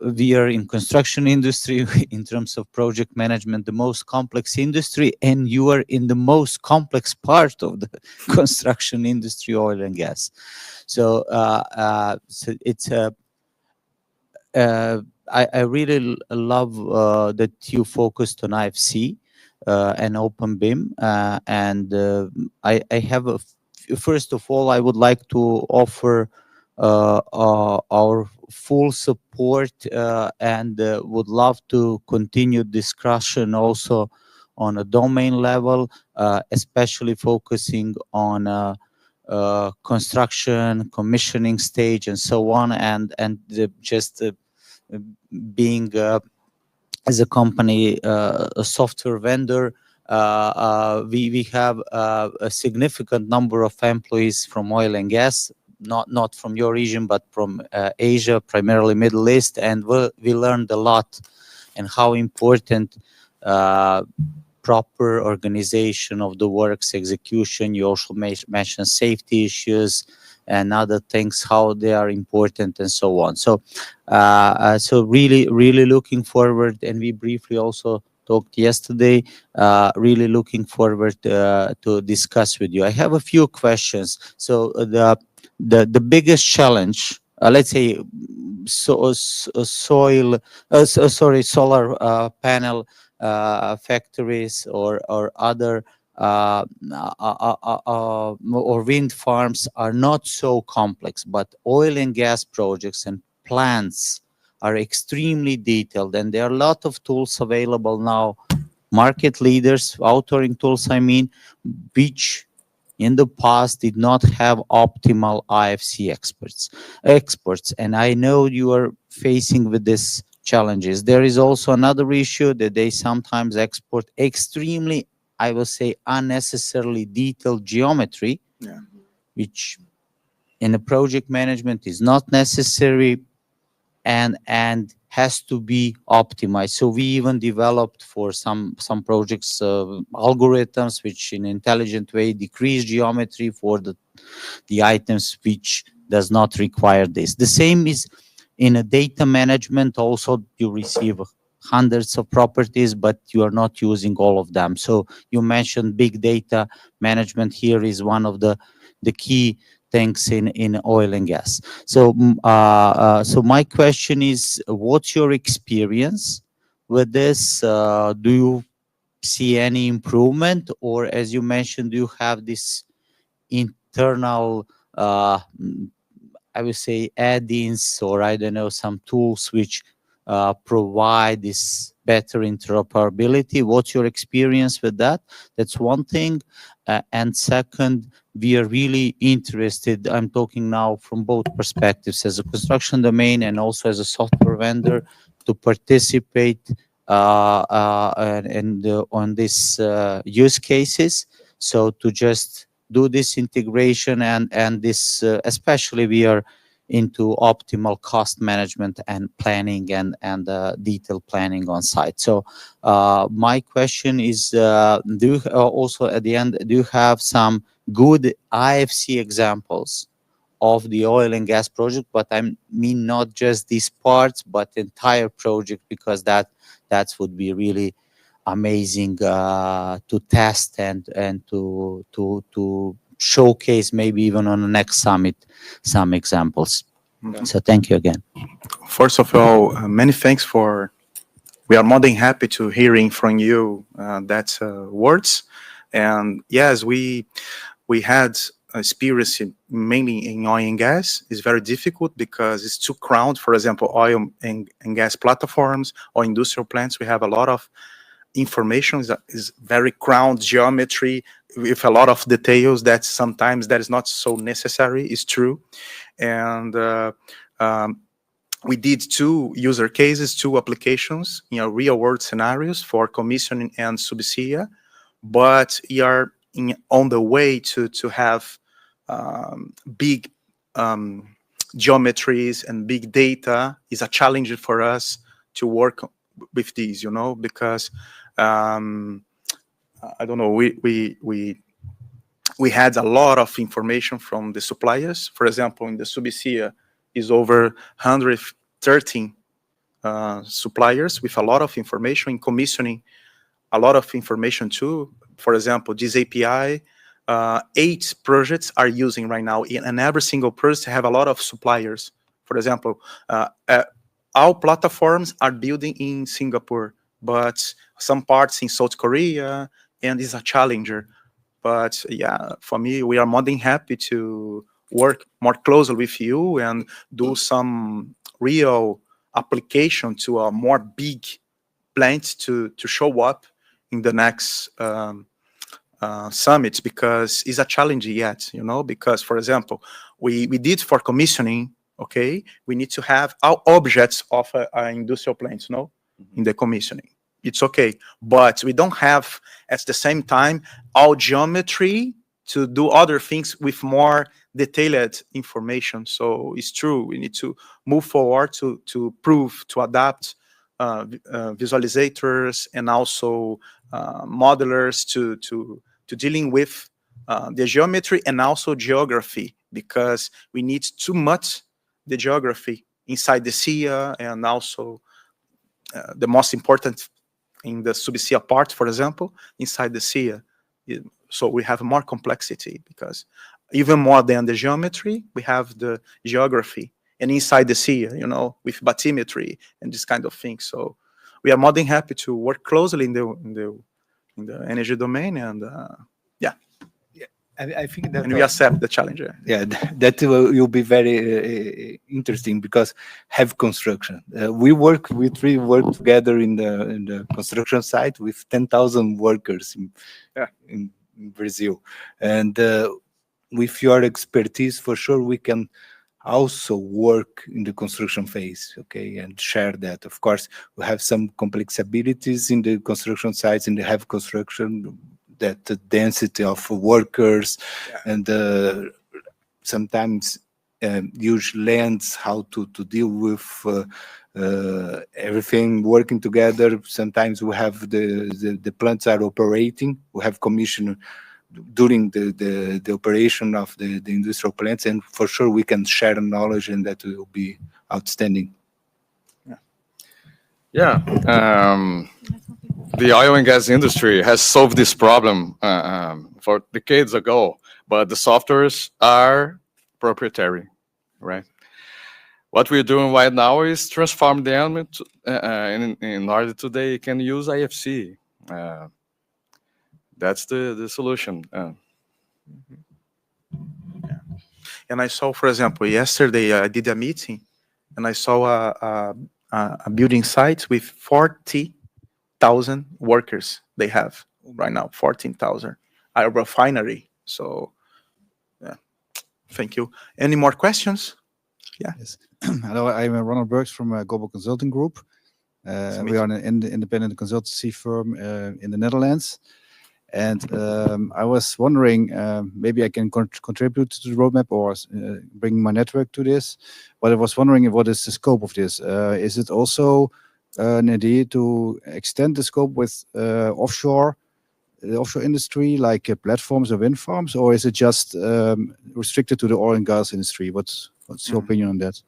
We are in construction industry in terms of project management, the most complex industry, and you are in the most complex part of the construction industry, oil and gas. So, so it's I really love that you focused on IFC and OpenBIM, and I have first of all, I would like to offer our full support and would love to continue discussion also on a domain level, especially focusing on construction, commissioning stage, and so on, and just being as a company, a software vendor. We have a significant number of employees from oil and gas, not from your region, but from Asia, primarily Middle East, and we learned a lot and how important proper organization of the works execution. You also mentioned safety issues and other things, how they are important and so on. So, so really looking forward, and we briefly also talked yesterday. Really looking forward to discuss with you. I have a few questions. So the biggest challenge, let's say, solar panel factories or other or wind farms are not so complex, but oil and gas projects and plants are extremely detailed, and there are a lot of tools available now, market leaders, authoring tools, I mean, which in the past did not have optimal IFC experts. And I know you are facing with these challenges. There is also another issue that they sometimes export extremely, I will say, unnecessarily detailed geometry, which in a project management is not necessary and has to be optimized. So we even developed for some projects algorithms which in intelligent way decrease geometry for the items which does not require this. The same is in a data management. Also, you receive hundreds of properties, but you are not using all of them. So you mentioned big data management here is one of the key things in oil and gas. So so my question is, what's your experience with this? Do you see any improvement, or as you mentioned, do you have this internal I would say add-ins, or I don't know, some tools which provide this better interoperability? What's your experience with that? That's one thing. And second, we are really interested, I'm talking now from both perspectives, as a construction domain and also as a software vendor, to participate on these use cases. So to just do this integration and this, especially we are into optimal cost management and planning and detailed planning on site. So my question is, do you also at the end, do you have some good IFC examples of the oil and gas project? But I mean not just these parts, but entire project, because that would be really amazing to test and to showcase, maybe even on the next summit, some examples. So thank you again. First of all, many thanks we are more than happy to hearing from you that words. And yes, we had experience mainly in oil and gas. It's very difficult because it's too crowded. For example, oil and gas platforms or industrial plants, we have a lot of information is very crowded geometry with a lot of details that sometimes that is not so necessary. It's true. And we did 2 user cases, 2 applications, real world scenarios for commissioning and subsea, but we are on the way to have big geometries and big data. Is a challenge for us to work with these, because I don't know, we had a lot of information from the suppliers. For example, in the subsea is over 113 suppliers with a lot of information. In commissioning, a lot of information too. For example, this API, 8 projects are using right now, and every single project have a lot of suppliers. For example, all platforms are building in Singapore, but some parts in South Korea, and it's a challenger. But yeah, for me, we are more than happy to work more closely with you and do some real application to a more big plant to show up in the next summits, because it's a challenge yet, because, for example, we did for commissioning, okay, we need to have all objects of an industrial plant, in the commissioning. It's okay, but we don't have at the same time all geometry to do other things with more detailed information. So it's true, we need to move forward to prove, to adapt visualizators and also modelers to dealing with the geometry and also geography, because we need too much the geography inside the SIA, and also the most important in the subsea part, for example, inside the sea. So we have more complexity because even more than the geometry, we have the geography, and inside the sea, you know, with bathymetry and this kind of thing. So we are more than happy to work closely in the energy domain, and I think that and we accept the challenge. yeah, that will be very interesting because heavy construction. We work together in the construction site with 10,000 workers in Brazil, and with your expertise, for sure, we can also work in the construction phase, okay, and share that. Of course, we have some complexities in the construction sites, in the heavy construction, that the density of workers and sometimes huge lands, how to deal with everything working together. Sometimes we have the plants are operating, we have commission during the operation of the industrial plants, and for sure we can share knowledge, and that will be outstanding. Yeah, the oil and gas industry has solved this problem for decades ago, but the softwares are proprietary, right? What we're doing right now is transform them into, in order to they can use IFC. That's the solution. And I saw, for example, yesterday I did a meeting, and I saw a building site with 40,000 workers. They have right now 14,000. A refinery. So, yeah. Thank you. Any more questions? Yeah. Yes. Hello, I'm Ronald Burks from Global Consulting Group. We are an independent consultancy firm in the Netherlands. And I was wondering, maybe I can contribute to the roadmap or bring my network to this. But I was wondering, what is the scope of this? Is it also an idea to extend the scope with offshore industry, like platforms or wind farms, or is it just restricted to the oil and gas industry? What's your opinion on that?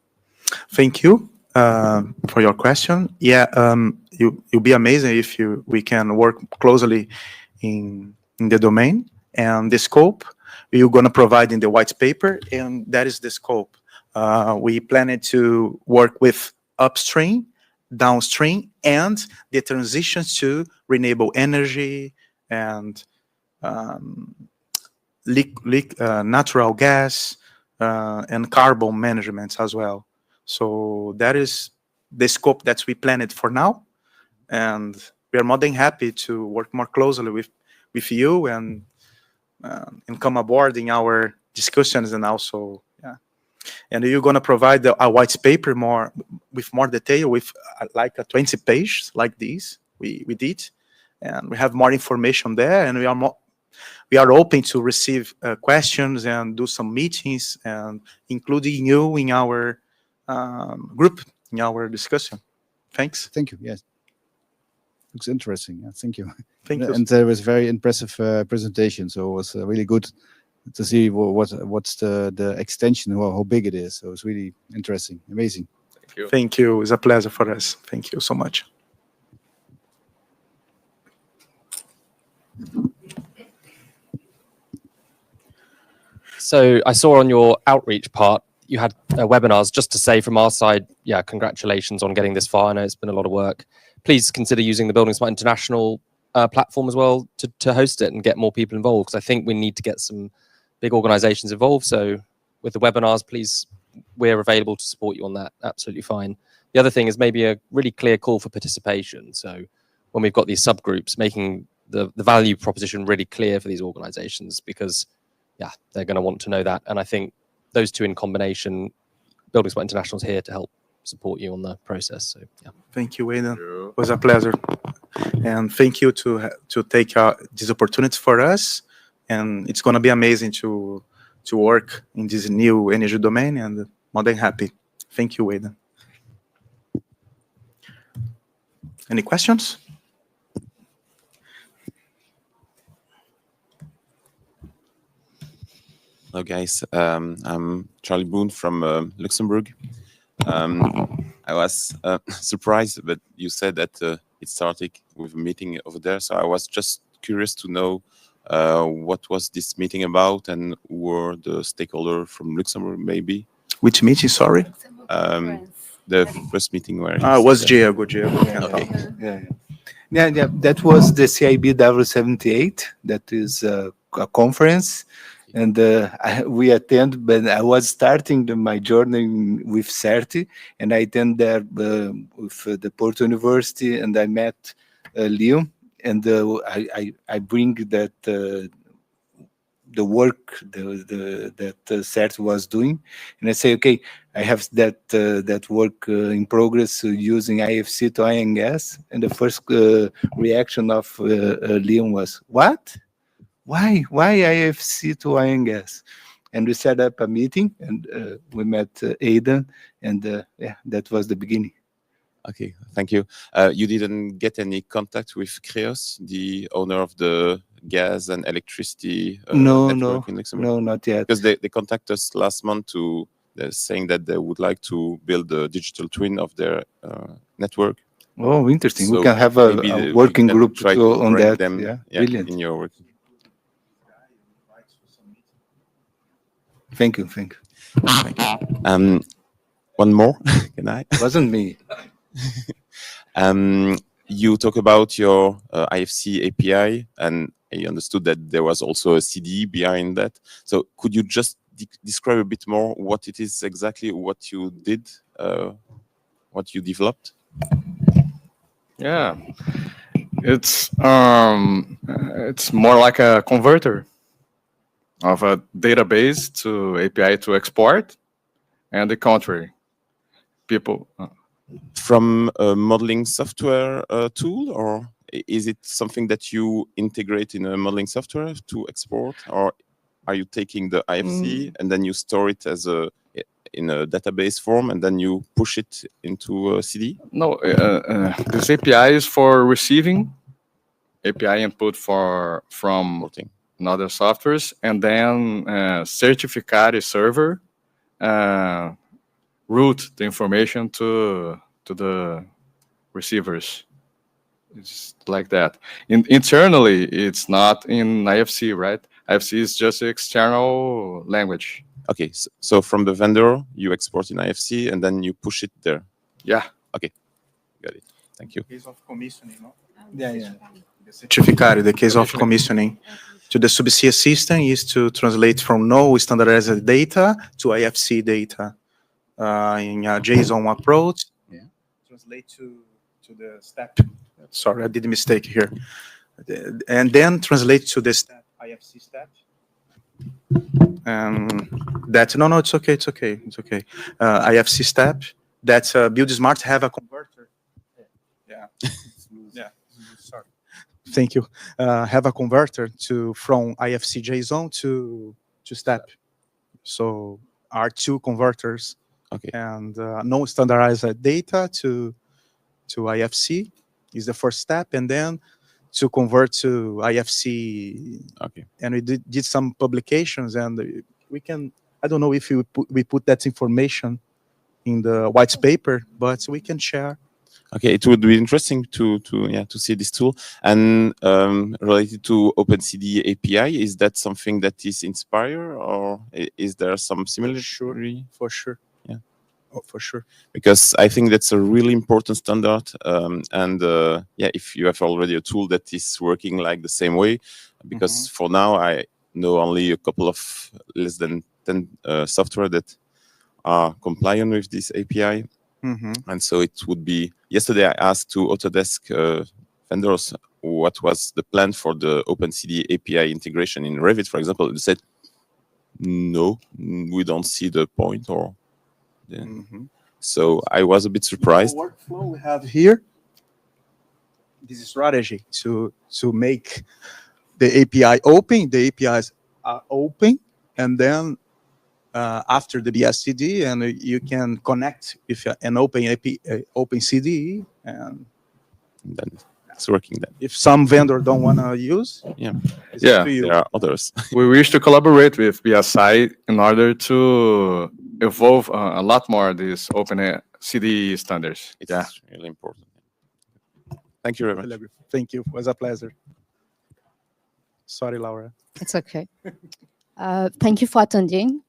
Thank you for your question. Yeah, you'll be amazing if we can work closely in the domain, and the scope you're going to provide in the white paper, and that is the scope. We plan to work with upstream, downstream, and the transitions to renewable energy and natural gas and carbon management as well. So that is the scope that we planned for now, and we are more than happy to work more closely with you and come aboard in our discussions, and also and you're going to provide a white paper with more detail, with like a 20 page like this we did, and we have more information there, and we are open to receive questions and do some meetings, and including you in our group, in our discussion. Thanks. Thank you. Yes. Looks interesting. Thank you. Thank you. And there was very impressive presentation. So it was really good to see what's the extension, how big it is. So it's really interesting, amazing. Thank you. Thank you. It's a pleasure for us. Thank you so much. So I saw on your outreach part, you had webinars. Just to say from our side, yeah, congratulations on getting this far. I know it's been a lot of work. Please consider using the buildingSMART International platform as well to host it and get more people involved, because I think we need to get some big organizations involved. So with the webinars, please, we're available to support you on that. Absolutely fine. The other thing is maybe a really clear call for participation. So when we've got these subgroups, making the value proposition really clear for these organizations, because yeah, they're going to want to know that. And I think those two in combination, buildingSMART International is here to help support you on the process. So yeah. Thank you, Aidan. It was a pleasure. And thank you to take this opportunity for us. And it's going to be amazing to work in this new energy domain, and more than happy. Thank you, Aidan. Any questions? Hello, guys. I'm Charlie Boone from Luxembourg. I was surprised that you said that it's starting with a meeting over there. So I was just curious to know what was this meeting about and who were the stakeholders from Luxembourg, maybe. Which meeting, sorry? The first meeting where Was Diego. Diego can Okay. talk. Yeah. That was the CIB W78. That is a conference, and we attend. But I was starting my journey with CERT, and I attend there with the Porto University, and I met Leo, and I bring that. The work that CERT was doing, and I say, okay, I have that work in progress using IFC to oil and gas, and the first reaction of Leon was, what? Why IFC to oil and gas? And we set up a meeting, and we met Aidan, and that was the beginning. Okay, thank you. You didn't get any contact with Creos, the owner of the gas and electricity network in Luxembourg? No, not yet. Because they contacted us last month saying that they would like to build a digital twin of their network. Oh, interesting. So we can have a working group on that. Brilliant. In your work. Thank you. One more, can I? It wasn't me. You talk about your IFC API, and I understood that there was also a CDE behind that. So could you just describe a bit more what it is exactly, what you did, what you developed? Yeah, it's more like a converter of a database to API to export, and the contrary. People from a modeling software tool, or is it something that you integrate in a modeling software to export, or are you taking the IFC and then you store it as in a database form and then you push it into a CD? No, this API is for receiving API input from other softwares, and then Certificare server route the information to the receivers. It's like that. Internally, it's not in IFC, right? IFC is just external language. Okay, so from the vendor, you export in IFC and then you push it there. Yeah. Okay, got it. Thank you. Case of commissioning, no? Yeah. Certificare, the case of commissioning to the subsea system is to translate from no standardized data to IFC data in a JSON approach. Yeah. Translate to the step. Sorry, I did a mistake here. And then translate to the step, IFC step. No, it's okay. IFC step. That buildSMART have a converter. Yeah. Sorry. Thank you. Have a converter from IFC JSON to step. So are two converters. Okay. And no standardized data to IFC is the first step, and then to convert to IFC. Okay. And we did some publications, and we can. I don't know if we put that information in the white paper, but we can share. Okay, it would be interesting to see this tool. And related to OpenCD API, is that something that is Inspire, or is there some similar? For sure. Yeah. Oh, for sure. Because I think that's a really important standard. If you have already a tool that is working like the same way, because for now I know only a couple of less than 10 software that are compliant with this API. And so it would be, yesterday I asked two Autodesk vendors what was the plan for the OpenCD API integration in Revit, for example. They said, no, we don't see the point. So I was a bit surprised. The workflow we have here, this strategy to make the API open, the APIs are open, and then after the BSCD, and you can connect with an open CD, and then it's working. Then, if some vendor don't want to use, there are others. We wish to collaborate with BSI in order to evolve a lot more these open CD standards. It's really important. Thank you very much. Thank you. It was a pleasure. Sorry, Laura. It's okay. Thank you for attending.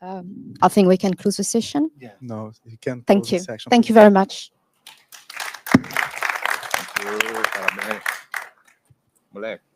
I think we can close the session. No, you can. Thank close the you. section, Thank please. you very much. Parabéns. Moleque.